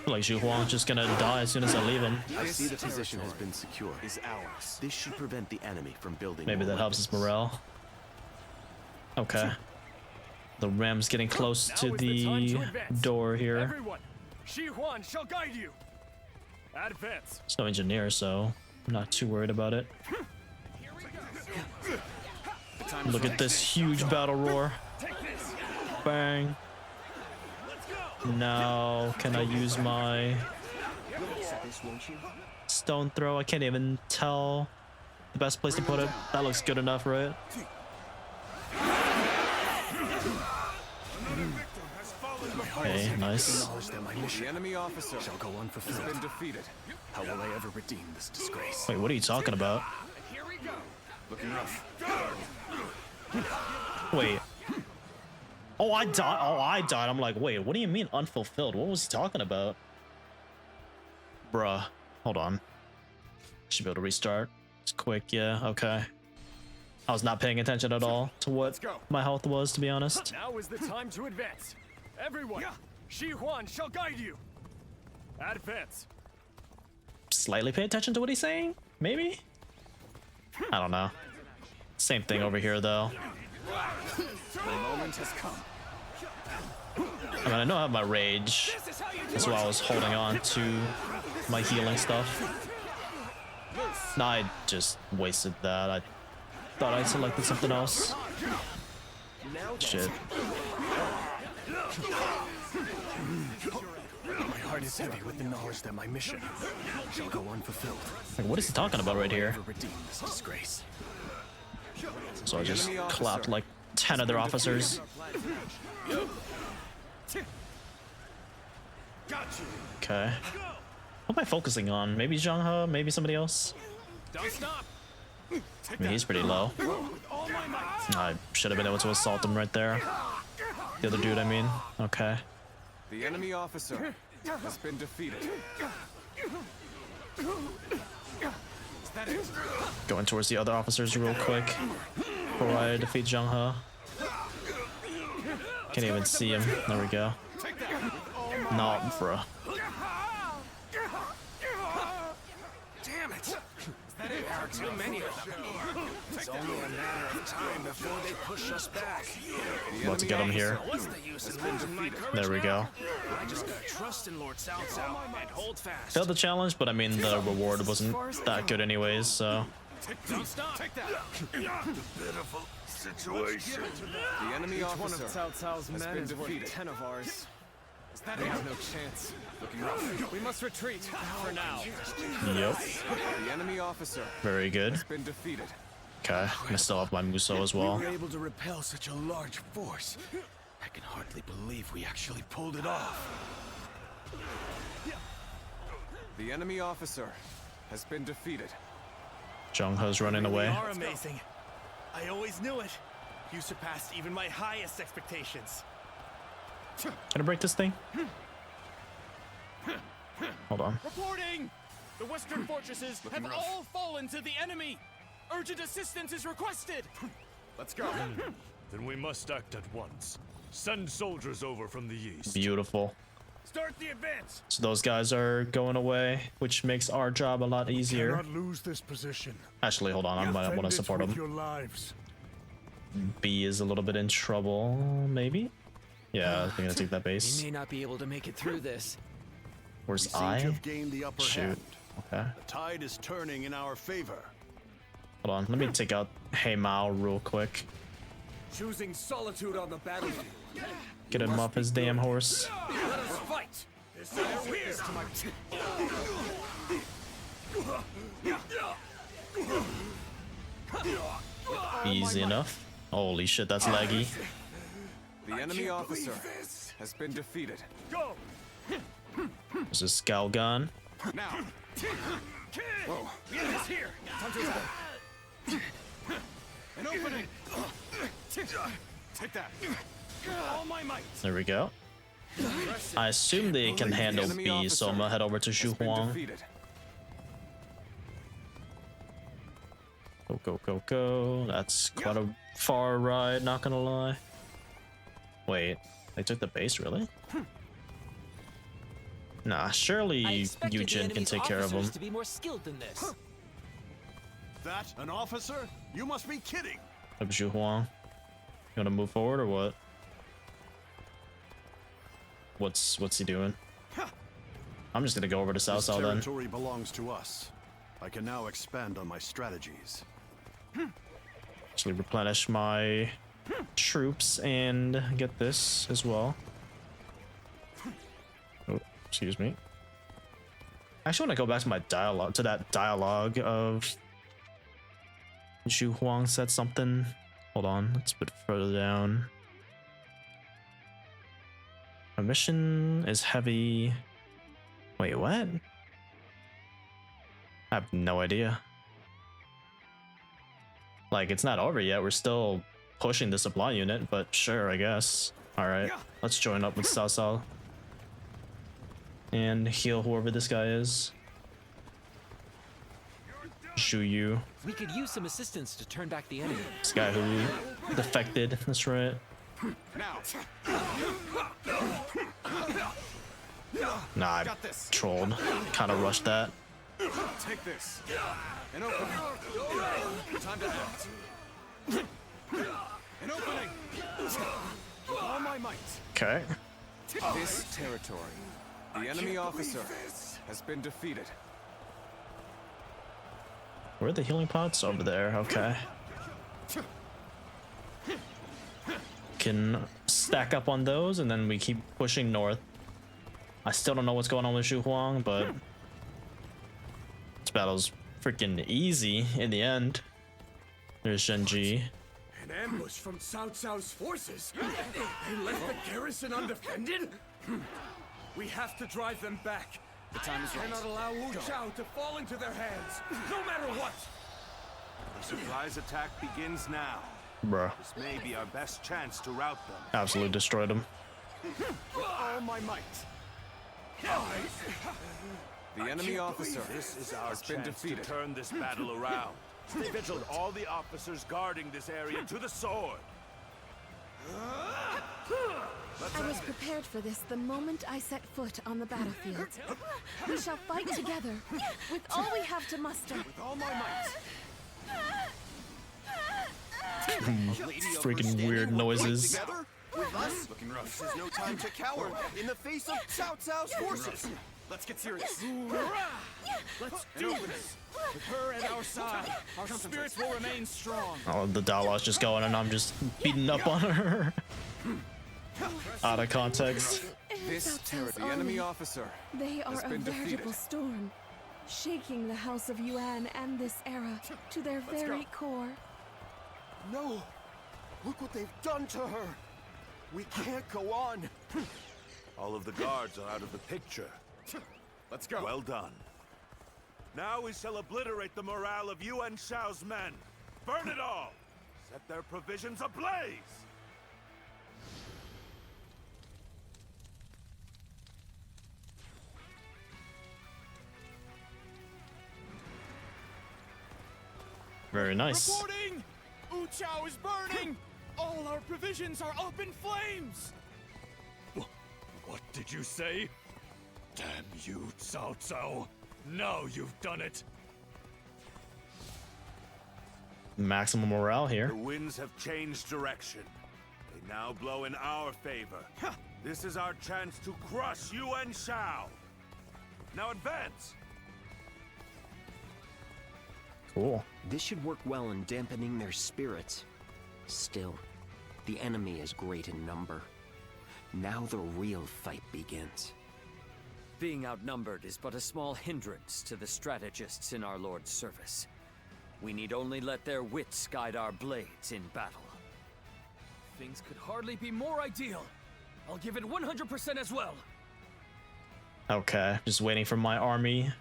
Like Zhu Huang just gonna die as soon as I leave him. I see the position has been secured. Is ours. This should prevent the enemy from building. Maybe more that helps his weapons. morale. Okay. The ram's getting close Now to is the time the to advance. door here. Everyone, Shi Huan shall guide you. Advance. There's no engineer, so I'm not too worried about it. Look at this huge battle roar. Bang. Now, can I use my stone throw? I can't even tell the best place to put it. That looks good enough, right? Okay, nice. The enemy officer shall go unfulfilled. Has been defeated. How will I ever redeem this disgrace? Wait, what are you talking about? Looking rough. Wait. Oh, I died. Oh, I died. I'm like, wait, what do you mean unfulfilled? What was he talking about? Bruh. Hold on. Should be able to restart. It's quick, yeah, okay. I was not paying attention at all to what my health was, to be honest. Now is the time to advance. Everyone, Shi Huan shall guide you. Advance. Slightly pay attention to what he's saying? Maybe? I don't know. Same thing over here, though. The moment has come. I mean, I know I have my rage. That's why I was holding on to my healing stuff. Nah, I just wasted that. I thought I selected something else. Shit. My heart is heavy with the knowledge that my mission shall go unfulfilled. Like, what is he talking about right here? Never redeem this disgrace. So I just clapped like 10 other officers. Okay. What am I focusing on? Maybe Zhang He? Maybe somebody else? Don't stop. I mean, he's pretty low. I should have been able to assault him right there. The other dude, I mean. Okay. The enemy officer has been defeated. Going towards the other officers real quick before I defeat Zhang He. Can't even see him. There we go. No, bruh. Damn it! There are too many of them. It's only a matter of time before they push us back. About to get him here. What's the use of losing my courage There we go. now? I just gotta trust in Lord Cao Cao and hold fast. Failed the challenge, but I mean, the reward wasn't that good anyways, so. Don't stop. Take that. Pitiful situation. The enemy Each one officer of Cao Cao's has men been is worth defeated. 10 of ours. They have no chance. Looking rough. We must retreat for now. Yep. The enemy officer Very good. has been defeated. Okay. I still have my Muso as well. We were able to repel such a large force. I can hardly believe we actually pulled it off. The enemy officer has been defeated. Zhang He's running away. You are amazing. I always knew it. You surpassed even my highest expectations. Can I break this thing? Hold on. Reporting! The western fortresses have all fallen to the enemy! Urgent assistance is requested! Let's go. Then we must act at once. Send soldiers over from the east. Beautiful. Start the advance! So those guys are going away, which makes our job a lot easier. Cannot lose this position. Actually, hold on. I might want to Defend it support with him. your lives. B is a little bit in trouble, maybe? Yeah, I'm gonna take that We base. may not be able to make it through this. Where's We seem to I? have gained the upper Shoot. hand. Okay. The tide is turning in our favor. Hold on. Let me take out Hey Mao real quick. Choosing solitude on the battlefield. Get him off his damn horse. Let us fight. This is witness to my Easy enough. Holy shit, that's laggy. The enemy officer has been defeated. Go! This is Galgan. Now. Whoa. The enemy's here. Time to attack. An opening. Take that. All my might. There we go. I assume they can handle B, so I'm gonna head over to Shu Huang. Go, go, go, go. That's quite a far ride, not gonna lie. Wait, they took the base, really? Nah, surely Yujin can take care of him. To be more skilled than this. That an officer? You must be kidding. Up Shu Huang. You wanna move forward or what? What's he doing? I'm just gonna go over to Cao Cao then. This territory belongs to us. I can now expand on my strategies. Actually replenish my troops and get this as well. Oh, excuse me. I actually want to go back to my dialogue, to that dialogue of Shu Huang said something. Hold on, let's put it further down. My mission is heavy. Wait, what? I have no idea. Like, it's not over yet. We're still pushing the supply unit, but sure, I guess. Alright, let's join up with Cao Cao. And heal whoever this guy is. Zhu Yu. We could use some assistance to turn back the enemy. This guy who defected, that's right. Nah, I trolled. Kinda rushed that. Take this. An opening. Time to act. An opening. With all my might. Okay. This territory, the enemy officer has been defeated. Where are the healing pots? Over there, okay. Can stack up on those and then we keep pushing north. I still don't know what's going on with Shu Huang, but this battle's freaking easy in the end. There's Shenji. An ambush from Cao Cao's forces? They left the garrison undefended? We have to drive them back. The time is right. Cannot allow Wu Chao to fall into their hands, no matter what. The surprise attack begins now. Bruh. This may be our best chance to rout them. Absolutely destroyed him. With all my might. The enemy officer This is our has been chance defeated. to turn this battle around. Stay vigilant. All the officers guarding this area to the sword. I was prepared for this the moment I set foot on the battlefield. We shall fight together, with all we have to muster. With all my might. Freaking weird noises. Together? With us? Looking rough. This is no time to cower in the face of Cao Cao's forces. Let's get serious. Let's do this. With her at our side, our spirits will remain strong. Oh, the dialogue's just going and I'm just beating up on her. Out of context. This territory, the enemy officer They has are a been defeated. veritable storm, shaking the House of Yuan and this era to their very core. No! Look what they've done to her! We can't go on! All of the guards are out of the picture. Let's go. Well done. Now we shall obliterate the morale of Yuan Shao's men. Burn it all! Set their provisions ablaze! Very nice. Reporting! Wu Chao is burning! All our provisions are up in flames! What did you say? Damn you, Cao Cao. Now you've done it. Maximum morale here. The winds have changed direction. They now blow in our favor. This is our chance to crush Yuan Shao. Now advance! Cool. This should work well in dampening their spirits. Still, the enemy is great in number. Now the real fight begins. Being outnumbered is but a small hindrance to the strategists in our Lord's service. We need only let their wits guide our blades in battle. Things could hardly be more ideal. I'll give it 100% as well. Okay, just waiting for my army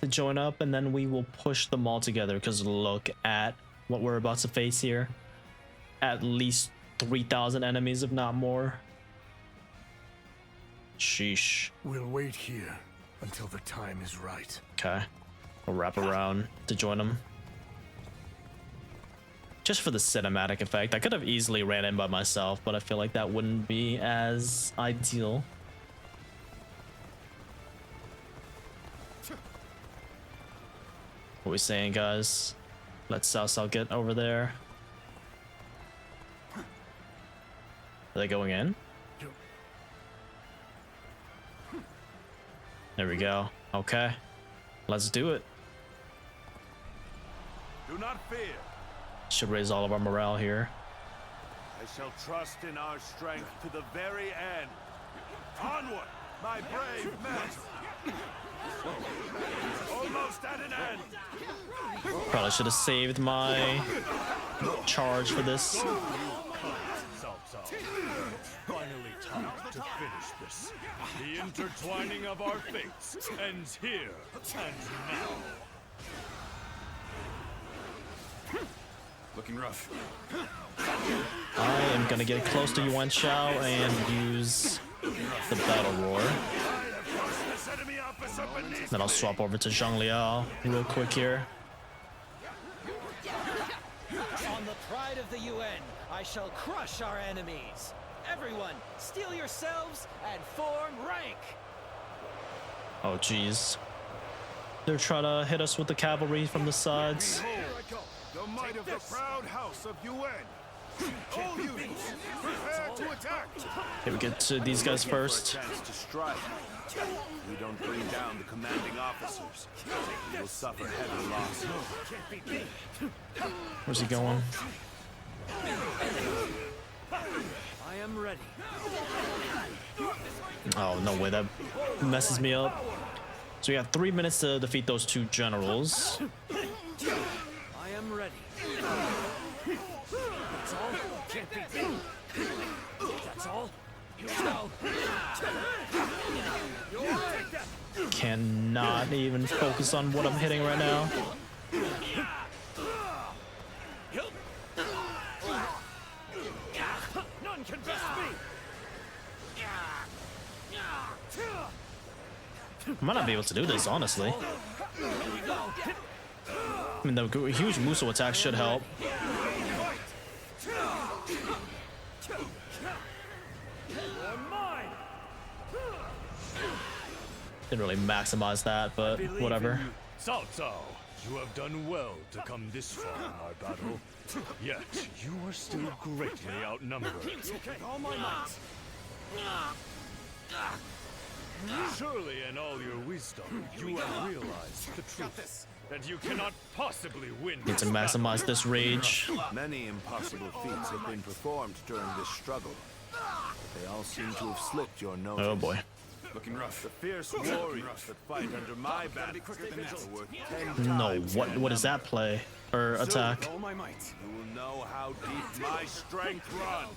to join up and then we will push them all together because look at what we're about to face here. At least 3,000 enemies, if not more. Sheesh. We'll wait here until the time is right. Okay. We'll wrap around to join them. Just for the cinematic effect. I could have easily ran in by myself, but I feel like that wouldn't be as ideal. What are we saying, guys? Let Cao Cao get over there. Are they going in? There we go. Okay. Let's do it. Do not fear. Should raise all of our morale here. I shall trust in our strength to the very end. Onward, my brave men! Almost at an end! Probably should have saved my charge for this. Cao Cao, it's finally time to finish this. The intertwining of our fates ends here and now. Looking rough. I am gonna get close to Yuan Shao and use the battle roar. Then I'll swap over to Zhang Liao real quick here. On the pride of the UN, I shall crush our enemies. Everyone, steel yourselves and form rank. Oh jeez. They're trying to hit us with the cavalry from the sides. The might of the proud house of UN. All units, prepare to attack. Okay, we get to these guys first. To strike. We don't bring down the commanding officers. We will suffer heavy loss. Where's he going? I am ready. Oh, no way. That messes me up. So we got 3 minutes to defeat those two generals. I am ready. That's all. Can't beat me. That's all. No. Cannot even focus on what I'm hitting right now. None can best me. I might not be able to do this, honestly. I mean, the huge Muso attack should help. Didn't really maximize that, but whatever. Cao Cao, you have done well to come this far in our battle. Yet, you are still greatly outnumbered. All my might. Surely in all your wisdom, you have realized the truth. That you cannot possibly win. Need to maximize this rage. Many impossible feats have been performed during this struggle. They all seem to have slipped your notice. Oh boy. Looking rough. The fierce warriors that fight under my banner are worth 10 No, times. what is that play or attack? All my might. You will know how deep my strength runs.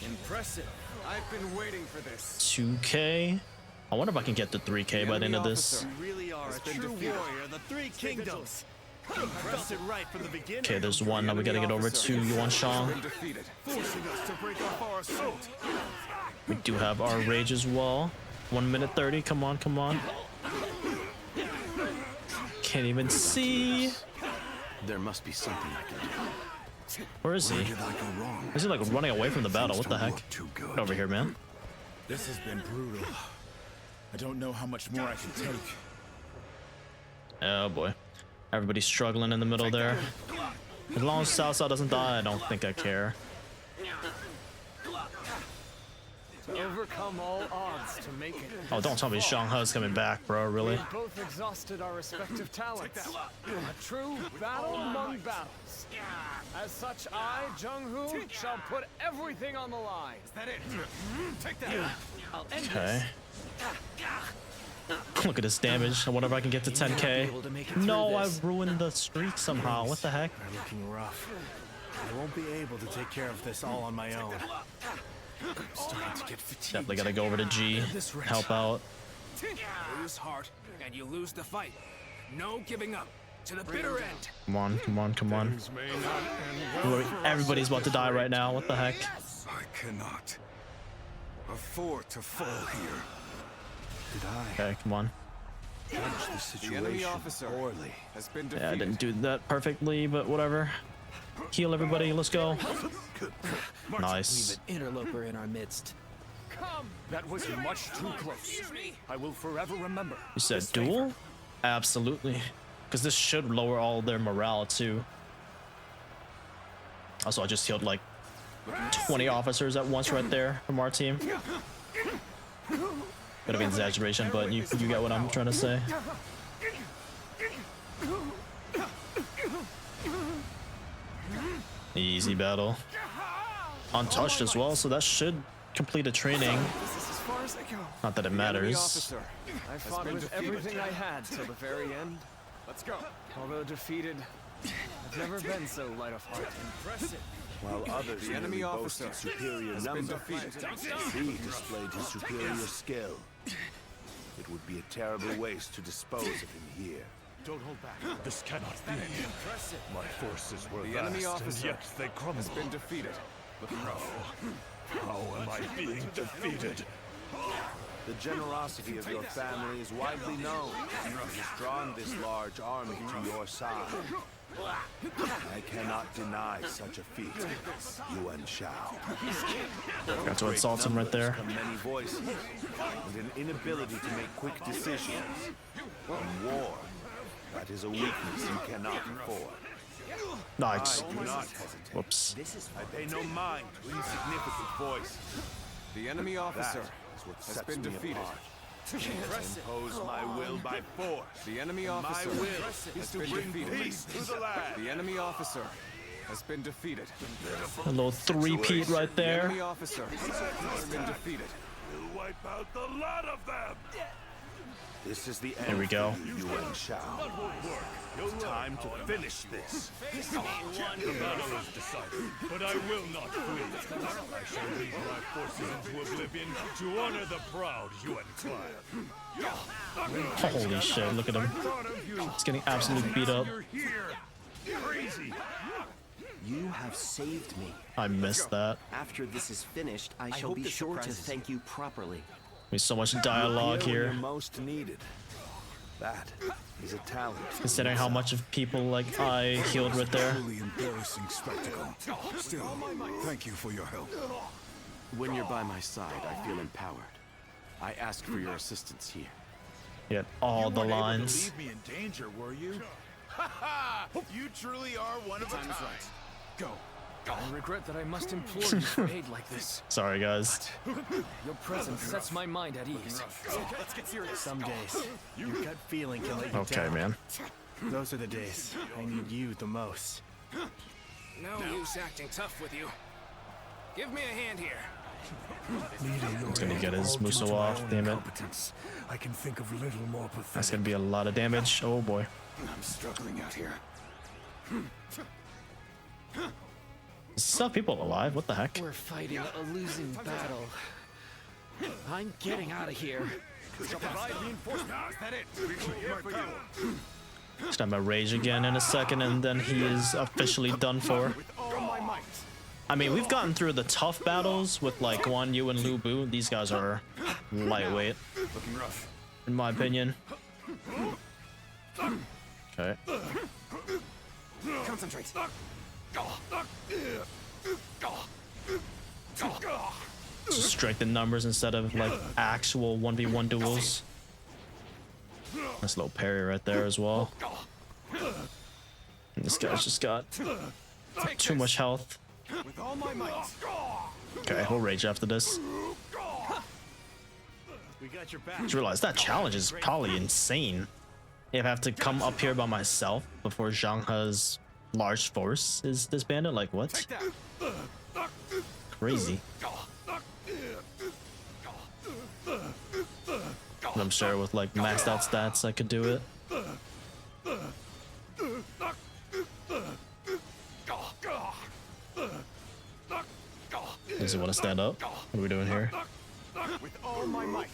Impressive. I've been waiting for this. 2K. I wonder if I can get to 3K by the end of this. You really are a true warrior, the three kingdoms. Impressive right from the beginning. Okay, there's one. Now we gotta get over to Yuan Shang. Forcing us to break off our assault. We do have our rage as well. 1 minute 30. Come on, come on. Can't even see. There must be something I can do. Where is he? Is he like running away from the battle? What the heck? Get over here, man. This has been brutal. I don't know how much more I can take. Oh boy. Everybody's struggling in the middle there. As long as Cao Cao doesn't die, I don't think I care. To overcome all odds to make it. Oh, don't tell me Shanghe's coming back, bro. Really? We've both exhausted our respective talents. A true battle among battles. As such, I, Jung-Hu, shall put everything on the line. Is that it? Take that. I'll end Okay. Look at this damage. I wonder if I can get to 10K. No, I ruined the streak somehow. What the heck? They're looking rough. I won't be able to take care of this all on my own. I'm starting to get fatigued. Definitely gotta go over to G. Help out. Lose heart, and you lose the fight. No giving up. To the bitter end. Come on, come on, come on. Everybody's about to die right now. What the heck? I cannot afford to fall here. did I? Okay, come on. Judge the situation poorly. Has been Yeah, I didn't do that perfectly, but whatever. Heal everybody, let's go. Nice. We've an interloper in our midst. Come! That was much too close. I will forever remember. You said duel? Absolutely. Because this should lower all their morale too. Also, I just healed like 20 officers at once right there from our team. Bit of an exaggeration, but you get what I'm trying to say. Easy battle. Untouched as well, so that should complete a training. Not that it matters. I fought with everything I had till the very end. Let's go. Although defeated, I've never been so light of heart. Impressive. While others The enemy officer boasted superior has been number, defeated. he displayed his superior skill. It would be a terrible waste to dispose of him here. Don't hold back. This cannot be. My forces were The enemy vast, and officer yet they crumble. has been defeated. How am I being defeated? The generosity of your family is widely known. It has drawn this large army to your side. I cannot deny such a feat, Yuan Shao. Got to insult him right there. From many voices, with an inability to make quick decisions. In war, that is a weakness you cannot afford. Nice. I do not hesitate. Whoops. I pay no mind to insignificant voices. The enemy officer That is what has sets been me defeated. apart. I impose my will by force. The enemy officer My will has is to been bring defeated. peace to the land. The enemy officer has been defeated. A little three-peat right The there. enemy officer has been defeated. We'll wipe out the lot of them! This is the end. Here we go. for you, Yuan Shao. It's time to finish this. The battle is decided, but I will not flee. I shall lead my forces into oblivion to honor the proud Yuan clan. Holy shit, look at him. He's getting absolutely beat up. Crazy! You have saved me. I missed that. After this is finished, I shall hope be this sure to surprises thank you properly. There's so much dialogue When you're here. most needed. That is a talent. Considering how much of people like I healed right there. Truly embarrassing spectacle. Still, thank you for your help. When you're by my side, I feel empowered. I ask for your assistance here. Get all the lines. Leave me in danger, were you? Ha ha! You truly are one of a kind. Go. I regret that I must implore you for aid like this. Sorry, guys. Your presence sets my mind at ease. Let's get serious. Some days, your gut feeling can let you Okay, down. man. Those are the days I need you the most. No use acting tough with you. Give me a hand here. He's gonna get his Muso off, damn it. I can think of little more pathetic. That's gonna be a lot of damage. Oh boy. I'm struggling out here. Still have people alive? What the heck? We're fighting a losing battle. I'm getting out of here. Just have my rage again in a second, and then he is officially done for. I mean, we've gotten through the tough battles with like Guandu and Lu Bu. These guys are lightweight, Looking rough. in my opinion. Okay. Concentrate. Just strengthen numbers instead of like actual 1v1 duels. Nice little parry right there as well. And this guy's just got too much health. With all my might. Okay, we'll rage after this. We got your back. Just realized that challenge is probably insane. If I have to come up here by myself before Zhang He's large force is disbanded, like what? Crazy. And I'm sure with like maxed out stats I could do it. Does he want to stand up? What are we doing here? With all my might.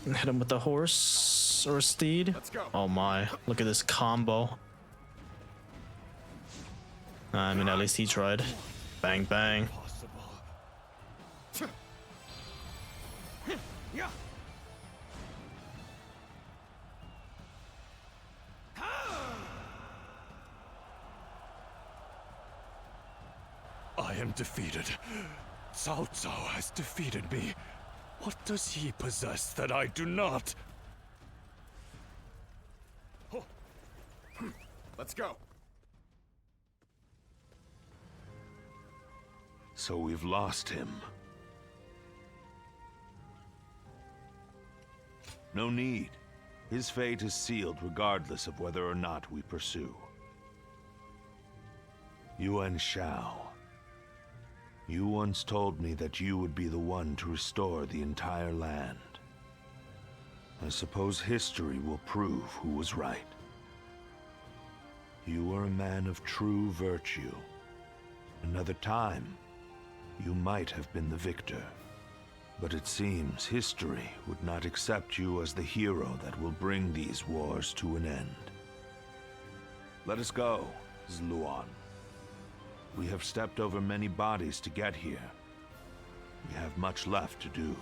Hit him with the horse or steed. Oh my, look at this combo. I mean, at least he tried. Bang, bang. Yeah. I am defeated. Cao Cao has defeated me. What does he possess that I do not? Let's go. So we've lost him. No need. His fate is sealed regardless of whether or not we pursue. Yuan Shao. You once told me that you would be the one to restore the entire land. I suppose history will prove who was right. You were a man of true virtue. Another time, you might have been the victor. But it seems history would not accept you as the hero that will bring these wars to an end. Let us go, Zluan. We have stepped over many bodies to get here. We have much left to do.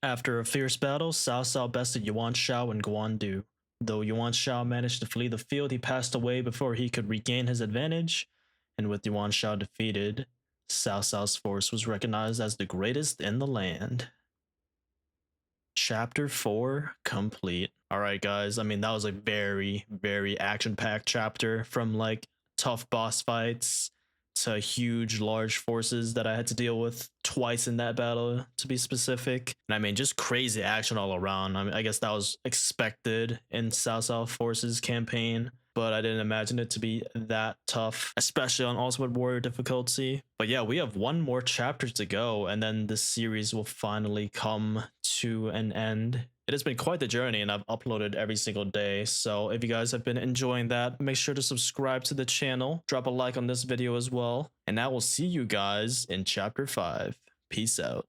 After a fierce battle, Cao Cao bested Yuan Shao and Guandu. Though Yuan Shao managed to flee the field, he passed away before he could regain his advantage, and with Yuan Shao defeated, Cao Cao's force was recognized as the greatest in the land. Chapter 4 complete. Alright guys, I mean that was a very, very action-packed chapter, from like tough boss fights to huge large forces that I had to deal with twice in that battle, to be specific. And I mean just crazy action all around. I mean I guess that was expected in Cao Cao Force's campaign, but I didn't imagine it to be that tough, especially on Ultimate Warrior difficulty. But yeah, we have one more chapter to go, and then this series will finally come to an end. It has been quite the journey, and I've uploaded every single day, so if you guys have been enjoying that, make sure to subscribe to the channel, drop a like on this video as well, and I will see you guys in Chapter 5. Peace out.